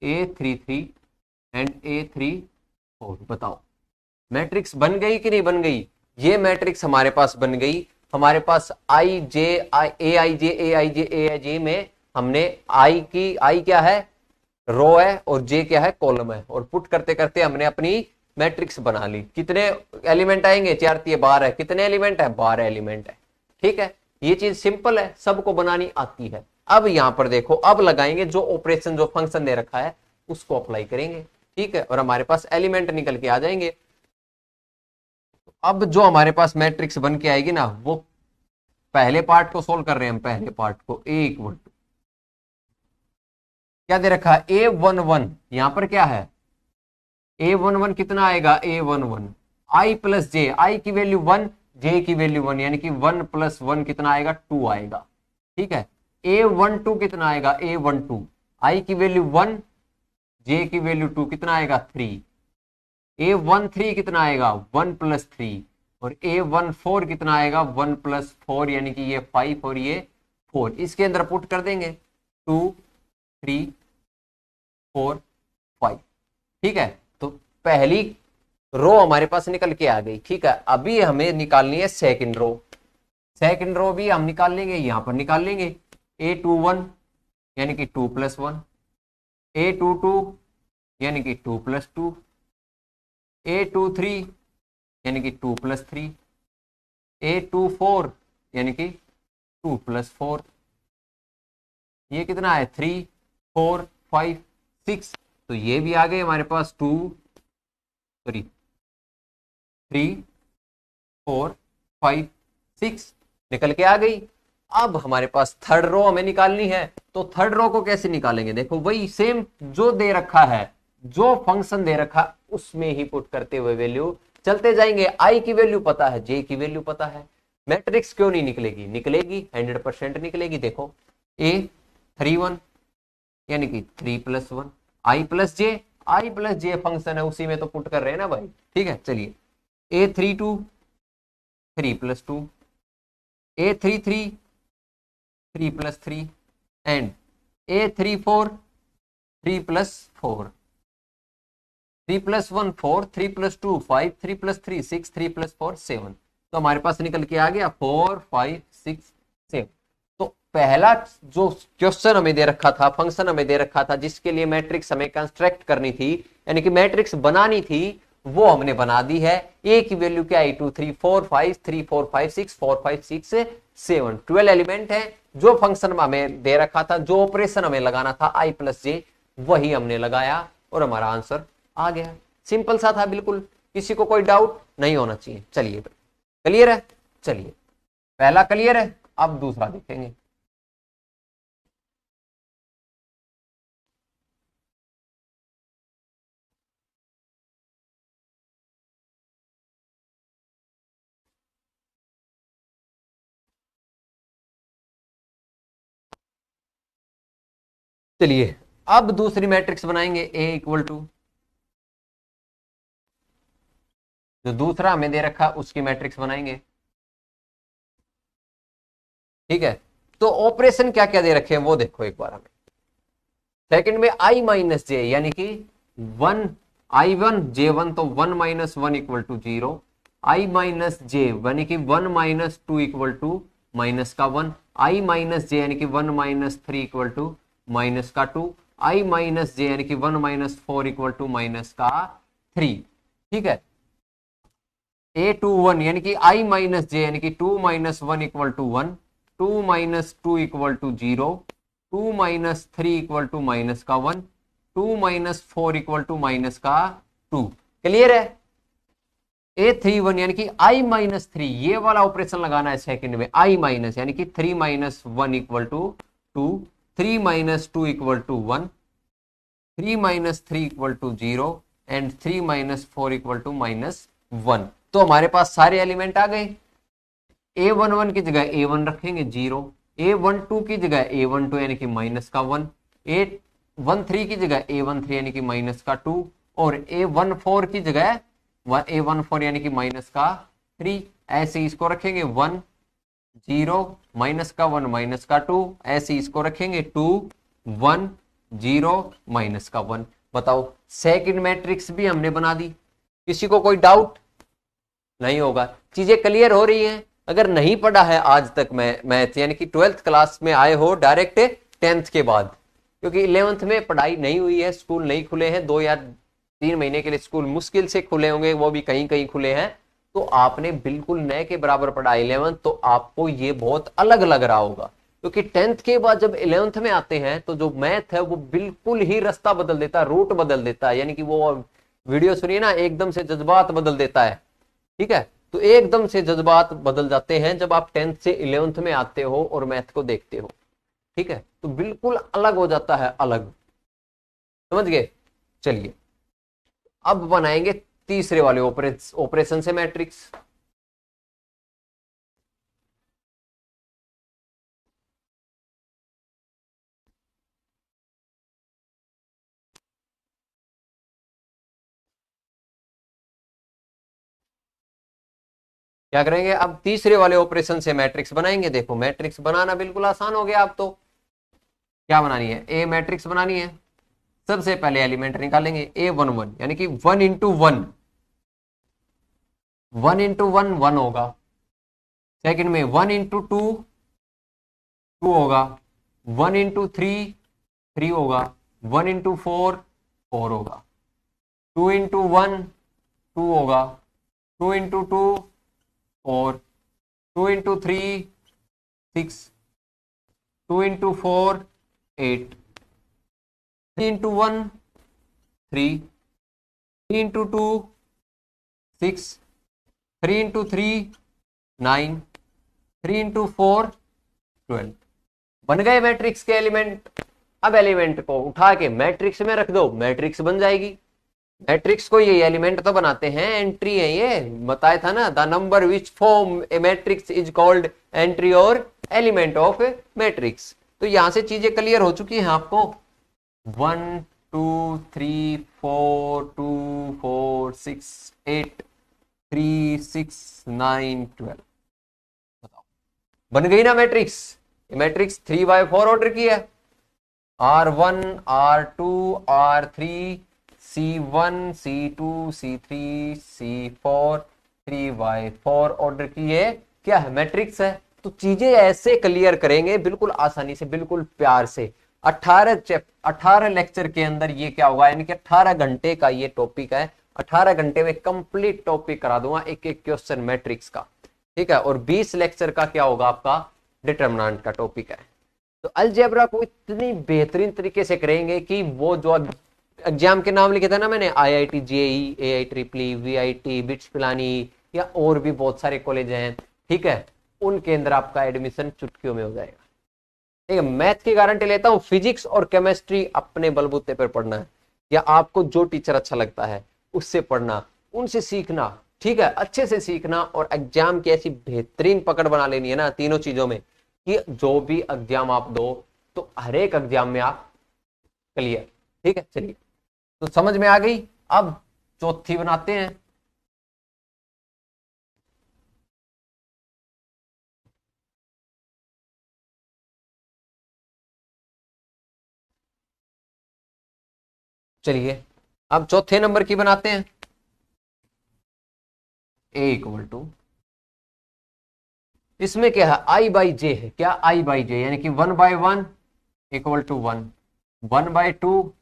A33 and A34। बताओ मैट्रिक्स बन गई कि नहीं बन गई। ये मैट्रिक्स हमारे पास बन गई। हमारे पास आई जे आई ए I J A I J A I जे में हमने आई क्या है, रो है, और जे क्या है, कॉलम है, और पुट करते करते हमने अपनी मैट्रिक्स बना ली। कितने एलिमेंट आएंगे, 4 × 12 है, कितने एलिमेंट है, 12 एलिमेंट है। ठीक है, ये चीज सिंपल है, सबको बनानी आती है। अब यहां पर देखो, अब लगाएंगे जो ऑपरेशन, जो फंक्शन दे रखा है उसको अप्लाई करेंगे। ठीक है, और हमारे पास एलिमेंट निकल के आ जाएंगे। अब जो हमारे पास मैट्रिक्स बन के आएगी ना, वो पहले पार्ट को सोल्व कर रहे हैं हम। पहले पार्ट को ए इक्वल टू क्या दे रखा है, A11, यहां पर क्या है A11 कितना आएगा, A11 आई प्लस जे, आई की वैल्यू 1, जे की वैल्यू 1, यानी कि 1 + 1 कितना आएगा, 2 आएगा। ठीक है, A12 कितना आएगा, A12 आई की वैल्यू 1, जे की वैल्यू 2 कितना आएगा, 3। A13 कितना आएगा, 1 + 3, और A14 कितना आएगा, 1 + 4, यानी कि ये 5 और ये 4। इसके अंदर पुट कर देंगे 2 3 4 5। ठीक है, तो पहली रो हमारे पास निकल के आ गई। ठीक है, अभी हमें निकालनी है सेकंड रो। सेकंड रो भी हम निकाल लेंगे, यहां पर निकाल लेंगे A21 यानी कि 2 + 1, A22 यानी कि 2 + 2, A23 यानी कि 2 + 3, A24 यानी कि 2 + 4, ये कितना है, 3 4 5 6। तो ये भी आ गए हमारे पास 3 4 5 6 निकल के आ गई। अब हमारे पास थर्ड रो हमें निकालनी है, तो थर्ड रो को कैसे निकालेंगे, देखो वही सेम जो दे रखा है, जो फंक्शन दे रखा उसमें ही पुट करते हुए वैल्यू चलते जाएंगे। आई की वैल्यू पता है, जे की वैल्यू पता है, मैट्रिक्स क्यों नहीं निकलेगी, निकलेगी 100% निकलेगी। देखो A31 यानी कि 3 + 1, आई प्लस जे फंक्शन है उसी में तो पुट कर रहे हैं ना भाई। ठीक है, चलिए A32 3 + 2, A33 3 + 3, एंड A34 3 + 4, 3 + 1 4, 3 + 2 5, 3 + 3 6, 3 + 4 7। तो हमारे पास निकल के आ गया 4 5 6 7। तो पहला जो क्वेश्चन हमें दे रखा था, फंक्शन हमें दे रखा था, जिसके लिए मैट्रिक्स हमें कंस्ट्रक्ट करनी थी, यानी कि मैट्रिक्स बनानी थी, वो हमने बना दी है। ए की वैल्यू क्या है, 2 3 4 5, 3 4 5 6, 4 5 6 7, 12 एलिमेंट है। जो फंक्शन हमें दे रखा था, जो ऑपरेशन हमें लगाना था आई प्लस जे, वही हमने लगाया और हमारा आंसर आ गया। सिंपल सा था बिल्कुल, किसी को कोई डाउट नहीं होना चाहिए। चलिए क्लियर है, चलिए पहला क्लियर है, अब दूसरा देखेंगे। चलिए अब दूसरी मैट्रिक्स बनाएंगे ए इक्वल टू, जो दूसरा हमें दे रखा उसकी मैट्रिक्स बनाएंगे। ठीक है, तो ऑपरेशन क्या क्या दे रखे हैं वो देखो एक बार हमें। सेकंड में आई माइनस जे यानी कि 1 I1 J1, तो 1 - 1 इक्वल टू 0। आई माइनस जे यानी कि 1 - 2 इक्वल टू माइनस का 1। आई माइनस जे यानी कि 1 - 3 इक्वल टू माइनस का 2। आई माइनस जे यानी कि 1 - 4 इक्वल टू माइनस का 3। ठीक है, A21 यानी कि आई माइनस जे यानी कि 2 - 1 equal to 1। 2 - 2 equal to 0। 2 - 3 equal to minus का 1। 2 - 4 इक्वल टू माइनस का 2। क्लियर है। A31 यानी कि I - 3, ये वाला ऑपरेशन लगाना है सेकंड में। I माइनस यानी कि 3 - 1 equal to 2। 3 - 2 equal to 1। 3 - 3 equal to 0 and 3 - 4 equal to -1। तो हमारे पास सारे एलिमेंट आ गए। A11 की जगह A1 रखेंगे 0। A12 की जगह A12 यानी कि माइनस का 1। A13 की जगह A13 यानी कि माइनस का 2। और A14 की जगह A14 यानी कि माइनस का 3। ऐसे इसको रखेंगे 1 0 माइनस का 1 माइनस का 2। ऐसे इसको रखेंगे 2 1 0 माइनस का 1। बताओ सेकंड मैट्रिक्स भी हमने बना दी। किसी को कोई डाउट नहीं होगा, चीजें क्लियर हो रही हैं। अगर नहीं पढ़ा है आज तक मैथ यानी कि 12th क्लास में आए हो डायरेक्ट 10th के बाद, क्योंकि 11th में पढ़ाई नहीं हुई है, स्कूल नहीं खुले हैं, 2 या 3 महीने के लिए स्कूल मुश्किल से खुले होंगे, वो भी कहीं कहीं खुले हैं। तो आपने बिल्कुल नए के बराबर पढ़ा 11th, तो आपको ये बहुत अलग लग रहा होगा, क्योंकि 10th के बाद जब 11th में आते हैं तो जो मैथ है वो बिल्कुल ही रास्ता बदल देता है, रूट बदल देता है। यानी कि वो वीडियो सुनिए ना, एकदम से जज्बात बदल देता है। ठीक है, तो एकदम से जज्बात बदल जाते हैं जब आप 10th से 11th में आते हो और मैथ को देखते हो। ठीक है, तो बिल्कुल अलग हो जाता है, अलग। समझ गए। चलिए अब बनाएंगे तीसरे वाले ऑपरेशन से मैट्रिक्स। क्या करेंगे, अब तीसरे वाले ऑपरेशन से मैट्रिक्स बनाएंगे। देखो मैट्रिक्स बनाना बिल्कुल आसान हो गया। अब तो क्या बनानी है, ए मैट्रिक्स बनानी है। सबसे पहले एलिमेंट निकालेंगे A11 यानी कि 1 × 1। 1 × 1 1 होगा। सेकंड में 1 × 2 2 होगा। 1 × 3 3 होगा। 1 × 4 4 होगा। 2 × 1 2 होगा। 2 × 2 4। 2 × 3 6। 2 × 4 8। 3 × 1 3। 3 × 2 6। 3 × 3 9। 3 × 4 12। बन गए मैट्रिक्स के एलिमेंट। अब एलिमेंट को उठा के मैट्रिक्स में रख दो, मैट्रिक्स बन जाएगी। मैट्रिक्स को ये एलिमेंट तो बनाते हैं, एंट्री है, ये बताया था ना, the number which form A matrix is called entry और एलिमेंट ऑफ मैट्रिक्स। तो यहां से चीजें क्लियर हो चुकी हैं आपको। 1 2 3 4 2 4 6 8 3 6 9 12। बताओ बन गई ना मैट्रिक्स। मैट्रिक्स 3/4 ऑर्डर की है। R1 R2 R3 C1 C2 C3 C4 3/4 order की है। क्या है, मैट्रिक्स है। तो चीजें ऐसे क्लियर करेंगे बिल्कुल आसानी से, बिल्कुल प्यार से। 18 लेक्चर के अंदर ये क्या होगा, यानी कि 18 घंटे का ये टॉपिक है। 18 घंटे में कंप्लीट टॉपिक करा दूंगा, एक एक क्वेश्चन मैट्रिक्स का। ठीक है, और 20 लेक्चर का क्या होगा आपका, डिटरमिनेंट का टॉपिक है। तो अलजेब्रा को इतनी बेहतरीन तरीके से करेंगे कि वो जो एग्जाम के नाम लिखे थे ना मैंने, IIT JEE AIEEE VIT bits Pilani या और भी बहुत सारे कॉलेज हैं, ठीक है, उनके अंदर आपका एडमिशन चुटकियों में हो जाएगा। ठीक है, मैथ की गारंटी लेता हूँ। फिजिक्स और केमिस्ट्री अपने बलबूते पर पढ़ना है, या आपको जो टीचर अच्छा लगता है उससे पढ़ना, उनसे सीखना। ठीक है, अच्छे से सीखना और एग्जाम की ऐसी बेहतरीन पकड़ बना लेनी है ना तीनों चीजों में, कि जो भी एग्जाम आप दो तो हर एक एग्जाम में आप क्लियर, ठीक है। चलिए, तो समझ में आ गई। अब चौथी बनाते हैं। चलिए, अब चौथे नंबर की बनाते हैं। ए इक्वल टू, इसमें क्या है, आई बाई जे है। क्या, आई बाई जे, यानी कि 1/1 इक्वल टू 1, 1/2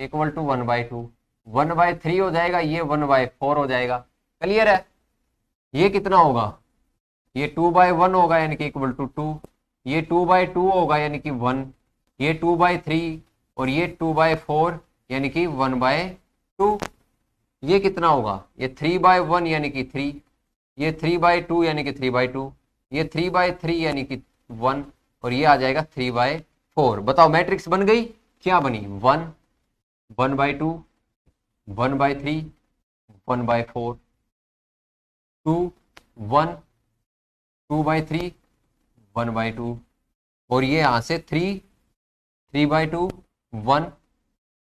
इक्वल टू 1/2, 1/3 हो जाएगा, ये 1/4 हो जाएगा। क्लियर है। ये कितना होगा, ये 2/1 होगा यानी कि इक्वल टू 2, ये 2/2 होगा यानी कि 1, ये 2/3 और ये 2/4 यानी कि 1/2। ये कितना होगा, ये 3/1 यानी कि 3, ये 3/2 यानी कि 3/2, ये 3/3 यानी कि 1 और ये आ जाएगा 3/4। बताओ मैट्रिक्स बन गई। क्या बनी, 1, 1/2, 1/3, 1/4, 2, 1, 2/3, 1/2 और ये यहां से 3, 3/2, 1,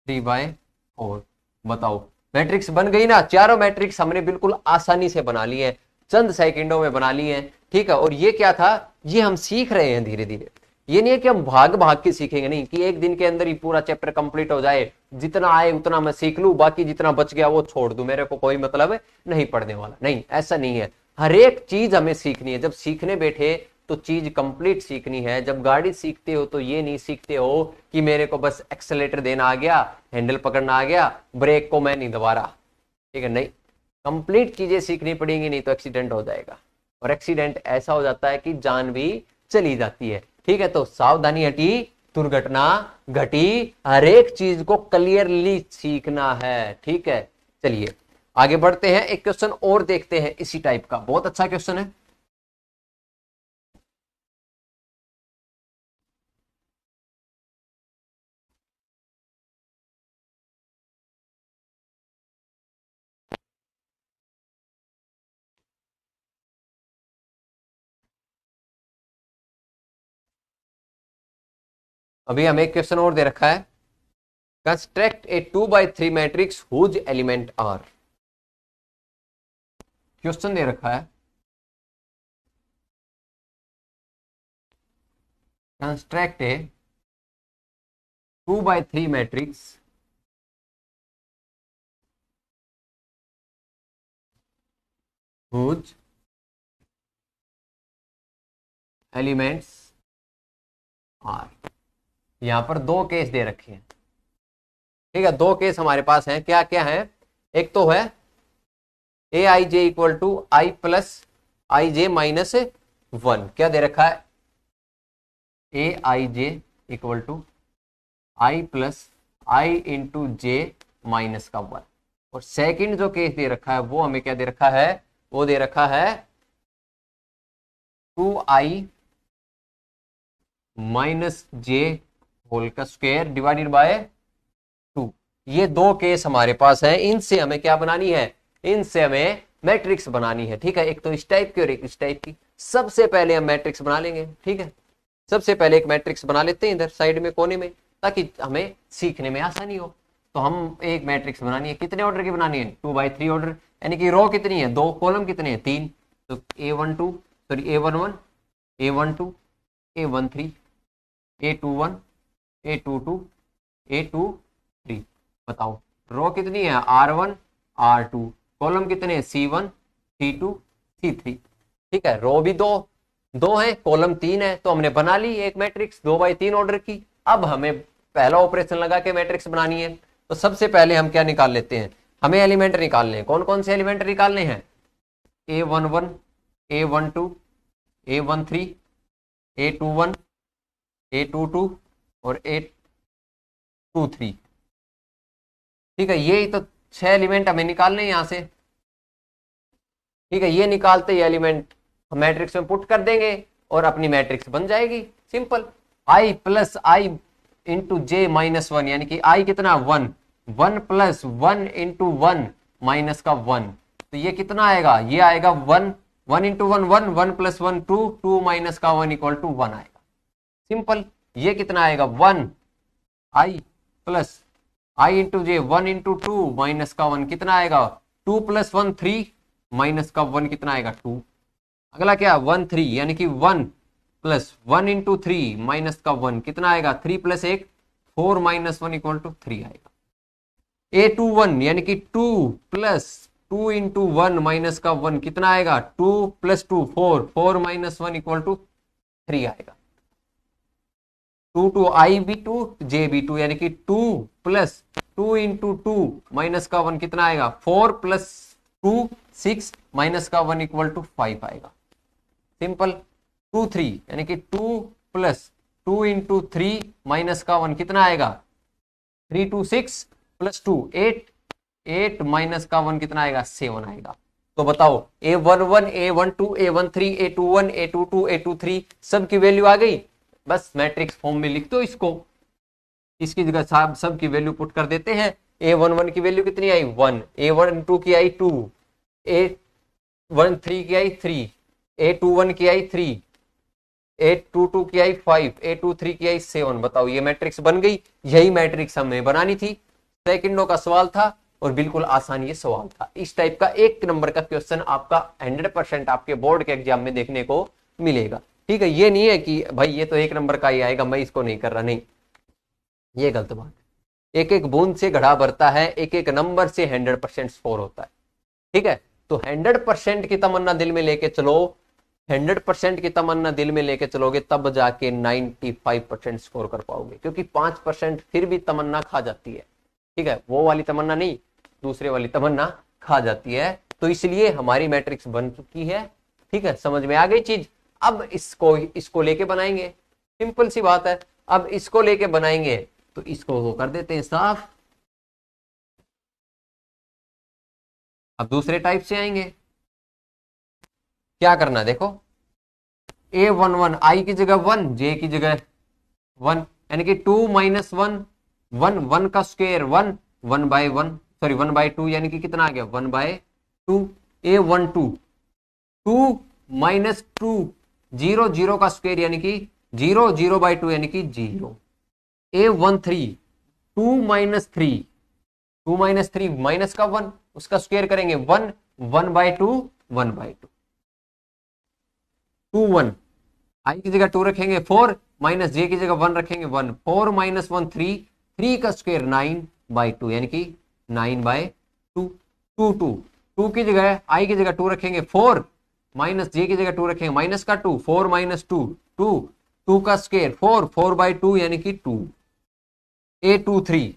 3/4। बताओ मैट्रिक्स बन गई ना। चारों मैट्रिक्स हमने बिल्कुल आसानी से बना ली है, चंद सेकंडों में बना ली है, ठीक है। और ये क्या था, ये हम सीख रहे हैं धीरे धीरे। ये नहीं है कि हम भाग भाग के सीखेंगे, नहीं कि एक दिन के अंदर ही पूरा चैप्टर कंप्लीट हो जाए, जितना आए उतना मैं सीख लूं, बाकी जितना बच गया वो छोड़ दूं, मेरे को कोई मतलब नहीं पढ़ने वाला। नहीं, ऐसा नहीं है। हर एक चीज हमें सीखनी है। जब सीखने बैठे तो चीज कंप्लीट सीखनी है। जब गाड़ी सीखते हो तो ये नहीं सीखते हो कि मेरे को बस एक्सेलेटर देना आ गया, हैंडल पकड़ना आ गया, ब्रेक को मैं नहीं दबा रहा, ठीक है। नहीं, कंप्लीट चीजें सीखनी पड़ेंगी, नहीं तो एक्सीडेंट हो जाएगा। और एक्सीडेंट ऐसा हो जाता है कि जान भी चली जाती है, ठीक है। तो सावधानी हटी, दुर्घटना घटी, हर एक चीज को क्लियरली सीखना है, ठीक है। चलिए आगे बढ़ते हैं, एक क्वेश्चन और देखते हैं इसी टाइप का, बहुत अच्छा क्वेश्चन है। अभी हमें एक क्वेश्चन और दे रखा है, construct a 2/3 matrix whose element are. Question दे रखा है, construct a 2/3 matrix whose elements are. यहां पर दो केस दे रखे हैं, ठीक है। दो केस हमारे पास हैं, क्या क्या है। एक तो है A I J equal to I plus I J minus 1। क्या दे रखा है, A I J equal to I plus I into J minus का 1। और सेकंड जो केस दे रखा है वो हमें क्या दे रखा है, वो दे रखा है 2i माइनस जे होल का स्क्वायर डिवाइडेड बाय 2। ये दो केस हमारे पास हैं, इनसे हमें क्या बनानी है, इनसे हमें मैट्रिक्स बनानी है, ठीक है। एक तो इस टाइप की और एक इस टाइप की। सबसे पहले हम मैट्रिक्स बना लेंगे, ठीक है। सबसे पहले एक मैट्रिक्स बना लेते हैं इधर साइड में कोने में, ताकि हमें सीखने में आसानी हो। तो हम एक मैट्रिक्स बनानी है, कितने ऑर्डर की बनानी है, 2/3 ऑर्डर, यानी कि रो कितनी है, 2, कॉलम कितने हैं, 3। तो A12 sorry A11, A12, A13, A21, A22, A23। बताओ रो कितनी है, R1, R2, कॉलम कितने हैं, C1, C2, C3, ठीक है। रो भी दो दो है, कॉलम 3 है, तो हमने बना ली एक मैट्रिक्स 2/3 ऑर्डर की। अब हमें पहला ऑपरेशन लगा के मैट्रिक्स बनानी है। तो सबसे पहले हम क्या निकाल लेते हैं, हमें एलिमेंट निकालने हैं। कौन कौन से एलिमेंट निकालने हैं, A11, A12, A13, A21, A22 और A23, ठीक है। ये तो 6 एलिमेंट हमें निकालने हैं यहां से, ठीक है। ये निकालते ही एलिमेंट हम मैट्रिक्स में पुट कर देंगे और अपनी मैट्रिक्स बन जाएगी, simple. I plus I into J minus 1, यानी कि आई कितना 1, 1 प्लस 1 इंटू 1 माइनस का 1। तो ये कितना आएगा, ये आएगा 1, 1 इंटू 1 1, 1 प्लस 1 2, 2 माइनस का 1 इक्वल टू 1 आएगा, सिंपल। ये कितना आएगा 1 आई plus I into J 1 into 2 minus का 1 कितना आएगा 2 प्लस 1 3 माइनस का 1 कितना आएगा 2। अगला क्या 1 3 यानी कि 1 प्लस 1 इंटू 3 माइनस का 1 कितना आएगा 3 प्लस 1 4 माइनस 1 इक्वल टू 3 आएगा। A21 यानी कि 2 प्लस 2 इंटू 1 माइनस का 1 कितना आएगा 2 प्लस 2 4 4 माइनस 1 इक्वल टू 3 आएगा। 2 टू IB2 JB2 यानी कि 2 प्लस 2 इंटू 2 माइनस का 1 कितना आएगा 4 प्लस 2 6 माइनस का 1 इक्वल टू 5 आएगा। सिंपल। 2 3 यानी कि 2 प्लस 2 इंटू 3 माइनस का 1 कितना आएगा 3 2 6 प्लस 2 8 8 माइनस का 1 कितना आएगा 7 आएगा। तो बताओ A11 A12 A13 A21 A22 A23 सब की वैल्यू आ गई। बस मैट्रिक्स फॉर्म में लिख दो इसको, इसकी जगह सब की वैल्यू पुट कर देते हैं। A11 की वैल्यू कितनी आई 1, A12 की आई 2, A13 की आई 3, A21 की आई 3, A22 की आई 5, A23 की आई 7। बताओ ये मैट्रिक्स बन गई। यही मैट्रिक्स हमें बनानी थी, सेकंडों का सवाल था और बिल्कुल आसान ये सवाल था। इस टाइप का 1 नंबर का क्वेश्चन आपका 100% आपके बोर्ड के एग्जाम में देखने को मिलेगा। ठीक है, ये नहीं है कि भाई ये तो 1 नंबर का ही आएगा मैं इसको नहीं कर रहा, नहीं, ये गलत बात है। एक एक बूंद से घड़ा भरता है, एक एक नंबर से 100% स्कोर होता है। ठीक है, तो 100% की तमन्ना दिल में लेके चलो, 100% की तमन्ना दिल में लेके चलोगे तब जाके 95% स्कोर कर पाओगे, क्योंकि 5% फिर भी तमन्ना खा जाती है। ठीक है, वो वाली तमन्ना नहीं, दूसरे वाली तमन्ना खा जाती है। तो इसलिए हमारी मैट्रिक्स बन चुकी है। ठीक है, समझ में आ गई चीज। अब इसको लेके बनाएंगे, सिंपल सी बात है। अब इसको लेके बनाएंगे तो इसको वो कर देते हैं साफ। अब दूसरे टाइप से आएंगे। क्या करना देखो, A11 I की जगह 1 J की जगह 1 यानी कि 2 माइनस 1 1 1 का स्क्वायर 1 1 बाय 1 सॉरी 1 बाय 2 यानी कि कितना आ गया 1 बाय 2। A12 2 माइनस 2 0 0 का स्क्वायर यानी कि 0 0 बाय 2 यानी कि 0। A13 2 माइनस 3 2 माइनस 3 माइनस का 1 उसका स्क्वायर करेंगे 1 1 बाय 2 1 बाय 2। 2 1 I की जगह 2 रखेंगे 4 माइनस J की जगह 1 रखेंगे 1 4 माइनस 1 3 3 का स्क्वायर 9 बाय 2 यानी कि 9 बाय 2। 2 2 2 की जगह I की जगह 2 रखेंगे 4 माइनस J की जगह 2 रखेंगे माइनस का 2 4 माइनस 2 2 2 का स्क्वायर 4 4 बाय 2 यानी कि 2। A23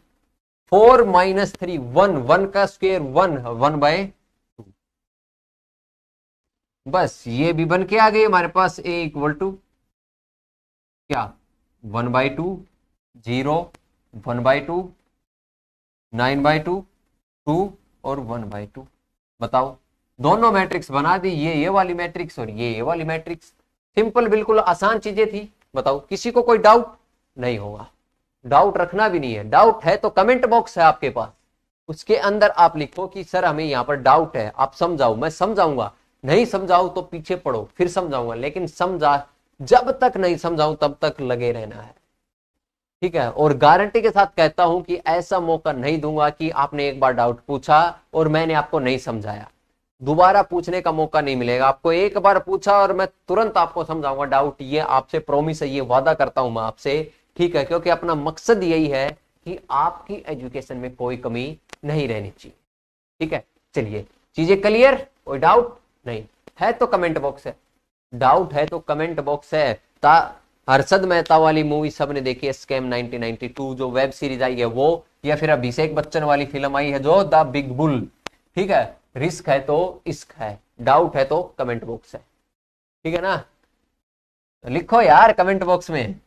4 माइनस 3 1 1 का स्क्वायर 1 1 बाय 2। बस ये भी बन के आ गई हमारे पास। A इक्वल टू क्या 1 बाय 2 0 1 बाय 2 9 बाय 2 2 और 1 बाय 2। बताओ दोनों मैट्रिक्स बना दी, ये वाली मैट्रिक्स और ये वाली मैट्रिक्स। सिंपल, बिल्कुल आसान चीजें थी। बताओ किसी को कोई डाउट नहीं होगा, डाउट रखना भी नहीं है। डाउट है तो कमेंट बॉक्स है आपके पास, उसके अंदर आप लिखो कि सर हमें यहाँ पर डाउट है, आप समझाओ, मैं समझाऊंगा। नहीं समझाओ तो पीछे पढ़ो, फिर समझाऊंगा, लेकिन समझा जब तक नहीं समझाऊं तब तक लगे रहना है। ठीक है, और गारंटी के साथ कहता हूं कि ऐसा मौका नहीं दूंगा कि आपने एक बार डाउट पूछा और मैंने आपको नहीं समझाया, दोबारा पूछने का मौका नहीं मिलेगा आपको। एक बार पूछा और मैं तुरंत आपको समझाऊंगा डाउट, ये आपसे प्रॉमिस है, ये वादा करता हूं मैं आपसे। ठीक है, क्योंकि अपना मकसद यही है कि आपकी एजुकेशन में कोई कमी नहीं रहनी चाहिए। ठीक है, चलिए चीजें क्लियर, कोई डाउट नहीं है तो कमेंट बॉक्स है, डाउट है तो कमेंट बॉक्स है। हर्षद मेहता वाली मूवी सबने देखी है, स्कैम 1992 जो वेब सीरीज आई है वो, या फिर अभिषेक बच्चन वाली फिल्म आई है जो द बिग बुल। ठीक है, रिस्क है तो इश्क है, डाउट है तो कमेंट बॉक्स है। ठीक है ना, तो लिखो यार कमेंट बॉक्स में।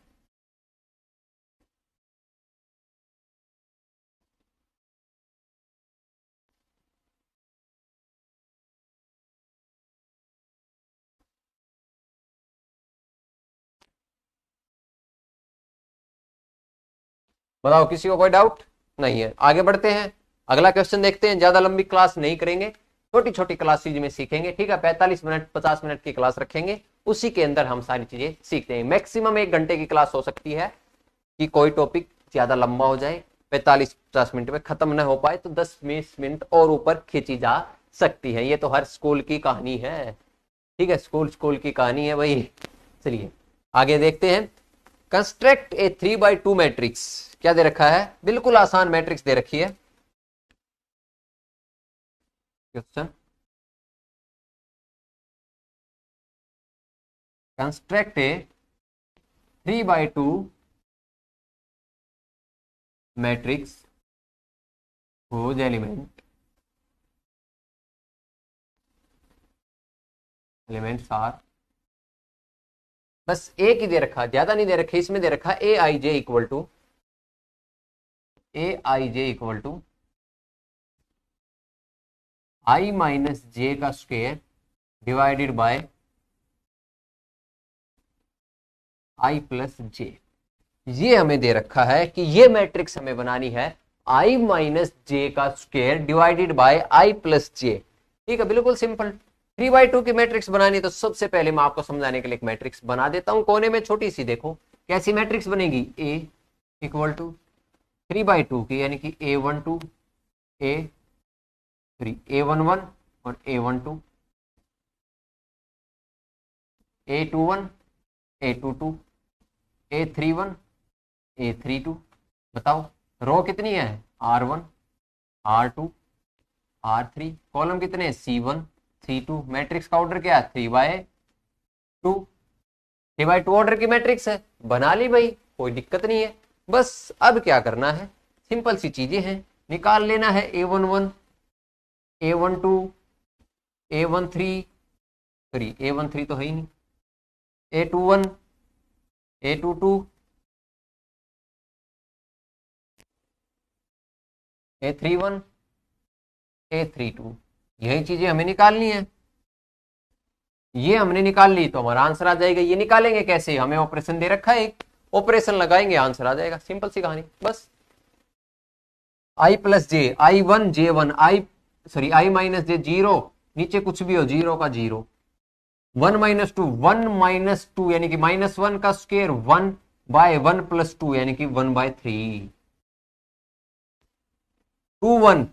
बताओ किसी को कोई डाउट नहीं है, आगे बढ़ते हैं, अगला क्वेश्चन देखते हैं। ज्यादा लंबी क्लास नहीं करेंगे, छोटी छोटी क्लासेज में सीखेंगे। ठीक है, 45 मिनट 50 मिनट की क्लास रखेंगे, उसी के अंदर हम सारी चीजें सीखते हैं। मैक्सिमम 1 घंटे की क्लास हो सकती है कि कोई टॉपिक ज्यादा लंबा हो जाए, 45-50 मिनट में खत्म न हो पाए तो 10-20 मिनट और ऊपर खींची जा सकती है। ये तो हर स्कूल की कहानी है, ठीक है, स्कूल की कहानी है भाई। चलिए आगे देखते हैं। Construct a 3x2 matrix. क्या दे रखा है? बिल्कुल आसान मैट्रिक्स दे रखी है। Question, construct a 3x2 matrix whose elements are, बस एक ही दे रखा, ज्यादा नहीं दे रखा, इसमें दे रखा A I J equal to I minus J का square divided by I plus J. ये हमें दे रखा है कि ये मैट्रिक्स हमें बनानी है आई माइनस जे का square divided by I plus J. ठीक है, बिल्कुल सिंपल। 3x2 की मैट्रिक्स बनानी तो सबसे पहले मैं आपको समझाने के लिए एक मैट्रिक्स बना देता हूं कोने में छोटी सी। देखो कैसी मैट्रिक्स बनेगी, ए इक्वल टू 3x2 की, यानी कि A12 A3 A11 और A12 A21 A22 A31 A32। बताओ रो कितनी है, R1 R2 R3, कॉलम कितने हैं, C1 C2। मैट्रिक्स का ऑर्डर क्या है, 3x2। 3x2 ऑर्डर की मैट्रिक्स है, बना ली भाई, कोई दिक्कत नहीं है। बस अब क्या करना है, सिंपल सी चीजें हैं, निकाल लेना है A11 A12 A13, sorry A13 तो है ही नहीं, A21 A22 A31 A32। यही चीजें हमें निकालनी है। ये हमने निकाल ली तो हमारा आंसर आ जाएगा। ये निकालेंगे कैसे, हमें ऑपरेशन दे रखा है, एक ऑपरेशन लगाएंगे आंसर आ जाएगा, सिंपल सी कहानी। बस आई प्लस जे, I1 J1 आई माइनस जे 0, नीचे कुछ भी हो, 0 का 0, 1 माइनस 2 1 माइनस 2 यानी कि -1 का स्क्वायर 1 बाय 1 प्लस 2 यानी कि 1/3। 2 1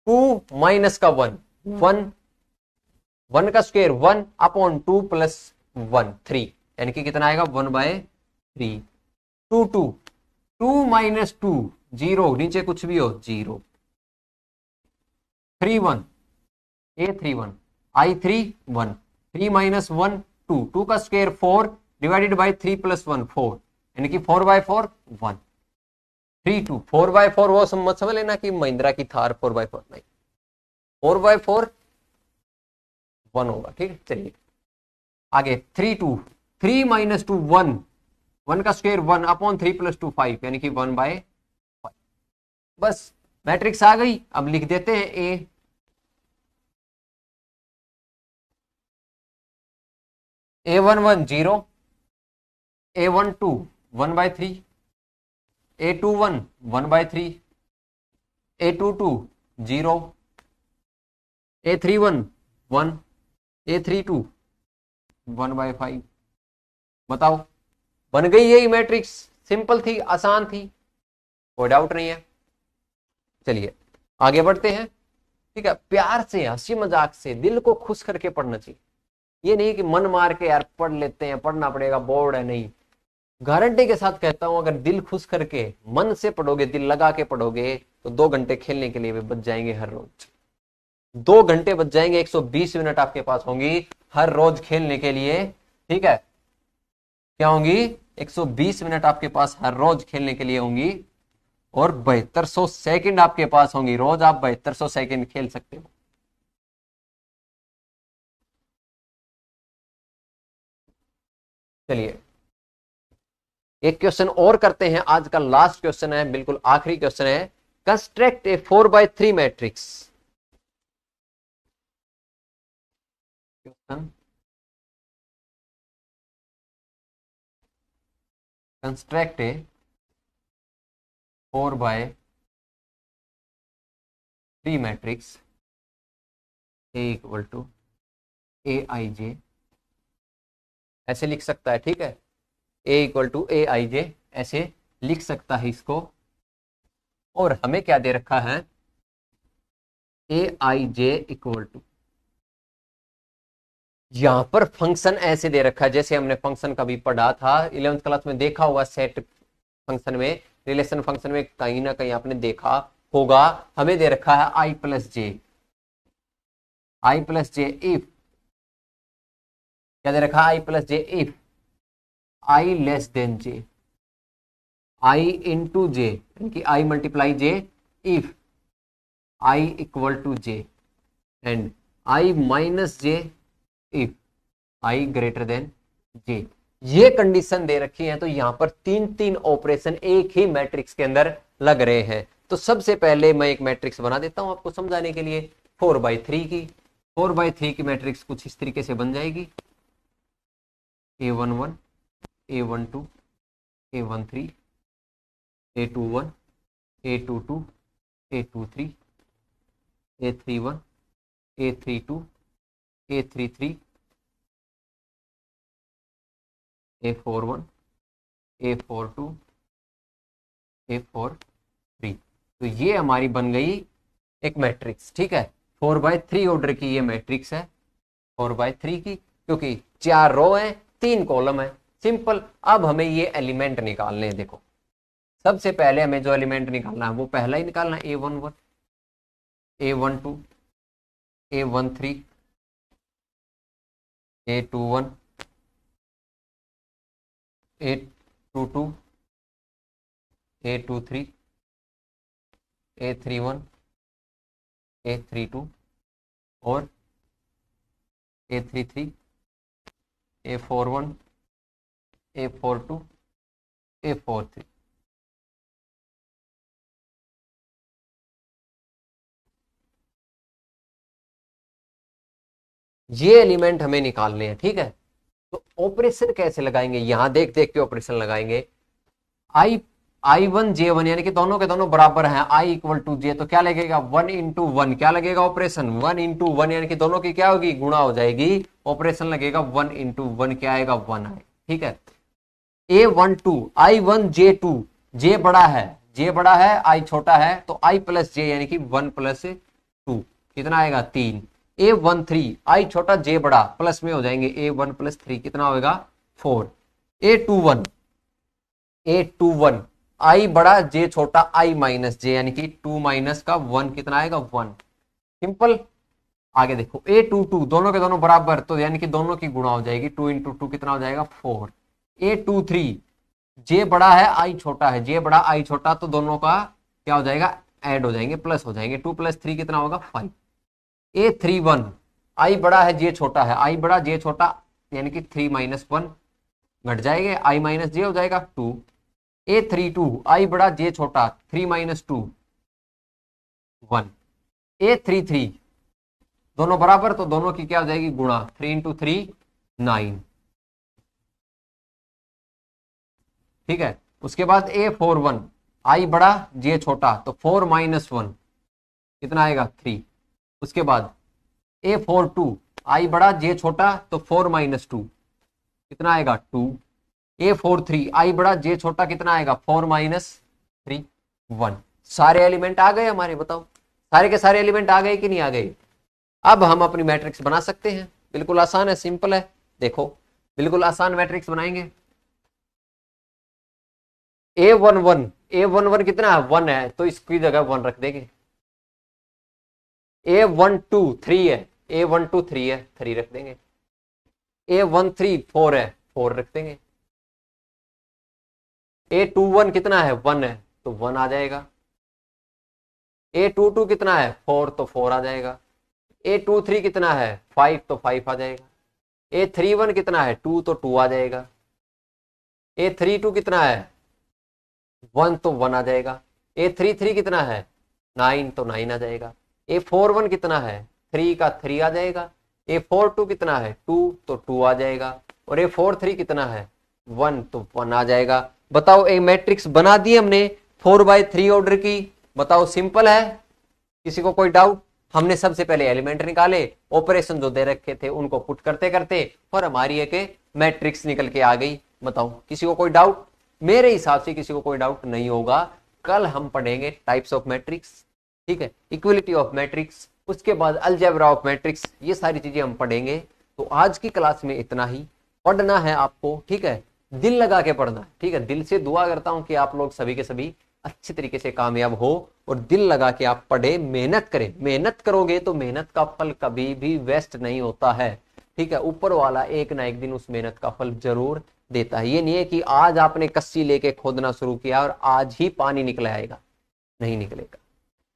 2 माइनस का 1 1 1 का स्क्वायर 1 अपॉन 2 प्लस 1 3 यानी कि कितना आएगा, 1/3। 2 2 2 माइनस 2 0, नीचे कुछ भी हो 0। 3 1 A31 I3 1 3 माइनस 1 2 2 का स्क्वायर 4 डिवाइडेड बाय 3 प्लस 1 4 यानी कि 4/4 1 3 2 4/4 वो मत समझ लेना कि महिंद्रा की थार 4/4 नहीं, 4/4 1 होगा। ठीक है, चलिए आगे। 3 2 3 माइनस 2 1 1 का स्क्वायर 1 अपॉन 3 प्लस 2 5 यानी कि 1/5। बस मैट्रिक्स आ गई। अब लिख देते हैं ए A11 0 A12 1/3 A21 1/3 A22 0 A31 1 A32 1/5। बताओ बन गई यही मैट्रिक्स, सिंपल थी, आसान थी, कोई डाउट नहीं है। चलिए आगे बढ़ते हैं। ठीक है, प्यार से हंसी मजाक से दिल को खुश करके पढ़ना चाहिए। ये नहीं कि मन मार के यार पढ़ लेते हैं, पढ़ना पड़ेगा, बोर्ड है, नहीं। गारंटी के साथ कहता हूं अगर दिल खुश करके मन से पढ़ोगे, दिल लगा के पढ़ोगे तो 2 घंटे खेलने के लिए भी बच जाएंगे हर रोज। 2 घंटे बच जाएंगे, 120 मिनट आपके पास होंगी हर रोज खेलने के लिए। ठीक है, क्या होंगी, 120 मिनट आपके पास हर रोज खेलने के लिए होंगी और 7200 सेकंड आपके पास होंगी। रोज आप 7200 सेकंड खेल सकते हो। चलिए एक क्वेश्चन और करते हैं, आज का लास्ट क्वेश्चन है, बिल्कुल आखिरी क्वेश्चन है। Construct a 4/3 matrix. Question, construct a 4/3 matrix a equal to AIJ, ऐसे लिख सकता है। ठीक है, A इक्वल टू AIJ ऐसे लिख सकता है इसको। और हमें क्या दे रखा है, aij इक्वल टू, यहां पर फंक्शन ऐसे दे रखा है जैसे हमने फंक्शन कभी पढ़ा था 11th क्लास में, देखा होगा सेट फंक्शन में, रिलेशन फंक्शन में कहीं ना कहीं आपने देखा होगा। हमें दे रखा है i प्लस जे, इफ, क्या दे रखा है, i plus J if i less than J, i into J यानी कि i multiply J, if i equal to J, and i minus J if i greater than J. ये condition दे रखी है, तो यहां पर तीन तीन ऑपरेशन एक ही मैट्रिक्स के अंदर लग रहे हैं। तो सबसे पहले मैं एक मैट्रिक्स बना देता हूं आपको समझाने के लिए, 4/3 की। 4/3 की मैट्रिक्स कुछ इस तरीके से बन जाएगी, a11, a12, a13, a21, a22, a23, a31, a32, a33, a41, a42, a43। तो ये हमारी बन गई एक मैट्रिक्स, ठीक है। 4/3 ऑर्डर की ये मैट्रिक्स है, 4/3 की, क्योंकि 4 रो है 3 कॉलम है, सिंपल। अब हमें ये एलिमेंट निकालने हैं। देखो सबसे पहले हमें जो एलिमेंट निकालना है वो पहला ही निकालना है, a11, a12, a13, a21, a22, a23, a31, a32 और a33, a41, a42, a43। ये एलिमेंट हमें निकालने हैं, ठीक है। तो ऑपरेशन कैसे लगाएंगे, यहां देख देख के ऑपरेशन लगाएंगे। I1J1 यानी कि दोनों के दोनों बराबर हैं, I इक्वल टू जे, तो क्या लगेगा 1 इंटू 1, क्या लगेगा ऑपरेशन 1 इंटू 1 यानी कि दोनों की क्या होगी, गुणा हो जाएगी। ऑपरेशन लगेगा 1 इंटू 1, क्या आएगा 1 आएगा, ठीक है। A12, I1J2, जे बड़ा है, जे बड़ा है I छोटा है, तो I प्लस जे यानी कि 1 प्लस 2 कितना आएगा 3। A13, I छोटा जे बड़ा, प्लस में हो जाएंगे A1 प्लस 3 कितना होगा 4। A21 I बड़ा जे छोटा I माइनस जे यानी कि 2 माइनस का 1 कितना आएगा 1, सिंपल। आगे देखो A22, दोनों के दोनों बराबर, तो यानी कि दोनों की गुणा हो जाएगी, 2 इंटू 2 कितना हो जाएगा 4। A23, जे बड़ा है I छोटा है, जे बड़ा I छोटा, तो दोनों का क्या हो जाएगा, ऐड हो जाएंगे, प्लस हो जाएंगे, 2 प्लस 3 कितना होगा 5। A31, I बड़ा है जे छोटा है, I बड़ा जे छोटा यानी कि 3 माइनस 1 घट जाएंगे, I माइनस जे हो जाएगा 2। A32, I बड़ा जे छोटा, 3 माइनस 2 1। A33, दोनों बराबर, तो दोनों की क्या हो जाएगी गुणा, 3 इंटू 3 9, ठीक है। उसके बाद A41, I बड़ा जे छोटा, तो 4 माइनस 1 कितना आएगा 3। उसके बाद A42, I बड़ा जे छोटा, तो 4 माइनस 2 कितना आएगा 2। A43, I बड़ा जे छोटा कितना आएगा 4 माइनस 3 1। सारे एलिमेंट आ गए हमारे, बताओ सारे के सारे एलिमेंट आ गए कि नहीं आ गए। अब हम अपनी मैट्रिक्स बना सकते हैं, बिल्कुल आसान है, सिंपल है। देखो बिल्कुल आसान मैट्रिक्स बनाएंगे। A11 कितना है 1 है, तो इसकी जगह 1 रख देंगे। A12 3 है, A12 3 है, 3 रख देंगे। A13 4 है, 4 रख देंगे। A21 कितना है 1 है, तो 1 आ जाएगा। A22 कितना है 4, तो 4 आ जाएगा। A23 कितना है 5, तो 5 आ जाएगा। A31 कितना है 2, तो 2 आ जाएगा। A32 कितना है 1, तो 1 आ जाएगा। A33 कितना है 9, तो 9 आ जाएगा। A41 कितना है 3 का 3 आ जाएगा। A42 कितना है 2, तो 2 आ जाएगा। और A43 कितना है 1, तो 1 आ जाएगा। बताओ एक मैट्रिक्स बना दी हमने 4/3 ऑर्डर की, बताओ सिंपल है, किसी को कोई डाउट। हमने सबसे पहले एलिमेंट निकाले, ऑपरेशन जो दे रखे थे उनको पुट करते करते, और हमारी एक मैट्रिक्स निकल के आ गई। बताओ किसी को कोई डाउट, मेरे हिसाब से किसी को कोई डाउट नहीं होगा। कल हम पढ़ेंगे टाइप्स ऑफ मैट्रिक्स, ठीक है, इक्वलिटी ऑफ मैट्रिक्स, उसके बाद अलजेब्रा ऑफ मैट्रिक्स, ये सारी चीजें हम पढ़ेंगे। तो आज की क्लास में इतना ही। पढ़ना है आपको, ठीक है, दिल लगा के पढ़ना है, ठीक है। दिल से दुआ करता हूं कि आप लोग सभी के सभी अच्छी तरीके से कामयाब हो और दिल लगा के आप पढ़े, मेहनत करें। मेहनत करोगे तो मेहनत का फल कभी भी वेस्ट नहीं होता है, ठीक है। ऊपर वाला एक ना एक दिन उस मेहनत का फल जरूर देता है। ये नहीं है कि आज आपने कस्सी लेके खोदना शुरू किया और आज ही पानी निकल आएगा, नहीं निकलेगा,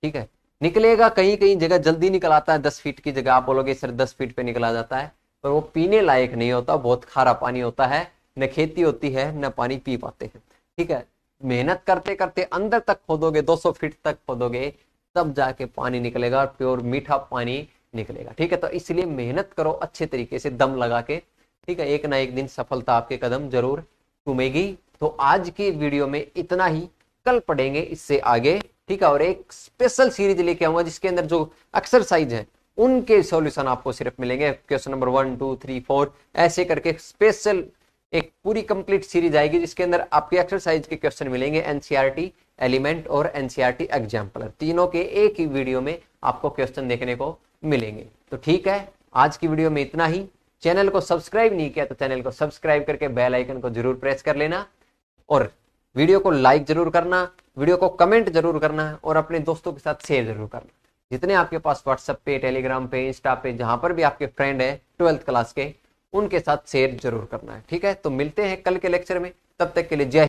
ठीक है। निकलेगा, कहीं कहीं जगह जल्दी निकल आता है, 10 फीट की जगह आप बोलोगे सर 10 फीट पे निकला जाता है, पर वो पीने लायक नहीं होता, बहुत खारा पानी होता है, न खेती होती है न पानी पी पाते हैं, ठीक है। मेहनत करते करते अंदर तक खोदोगे, 200 फीट तक खोदोगे, तब जाके पानी निकलेगा और प्योर मीठा पानी निकलेगा, ठीक है। तो इसलिए मेहनत करो अच्छे तरीके से, दम लगा के, ठीक है। एक ना एक दिन सफलता आपके कदम जरूर चूमेगी। तो आज की वीडियो में इतना ही, कल पढ़ेंगे इससे आगे, ठीक है। और एक स्पेशल सीरीज लेके आऊंगा जिसके अंदर जो एक्सरसाइज है उनके सॉल्यूशन आपको सिर्फ मिलेंगे, क्वेश्चन नंबर 1 2 3 4 ऐसे करके स्पेशल एक पूरी कंप्लीट सीरीज आएगी जिसके अंदर आपके एक्सरसाइज के क्वेश्चन मिलेंगे, एनसीईआरटी एलिमेंट और एनसीईआरटी एग्जाम्पलर, तीनों के एक ही वीडियो में आपको क्वेश्चन देखने को मिलेंगे। तो ठीक है, आज की वीडियो में इतना ही। चैनल को सब्सक्राइब नहीं किया तो चैनल को सब्सक्राइब करके बेल आइकन को जरूर प्रेस कर लेना और वीडियो को लाइक जरूर करना, वीडियो को कमेंट जरूर करना और अपने दोस्तों के साथ शेयर जरूर करना। जितने आपके पास व्हाट्सएप पे, टेलीग्राम पे, इंस्टा पे, जहां पर भी आपके फ्रेंड है 12th क्लास के, उनके साथ शेयर जरूर करना है, ठीक है। तो मिलते हैं कल के लेक्चर में, तब तक के लिए जय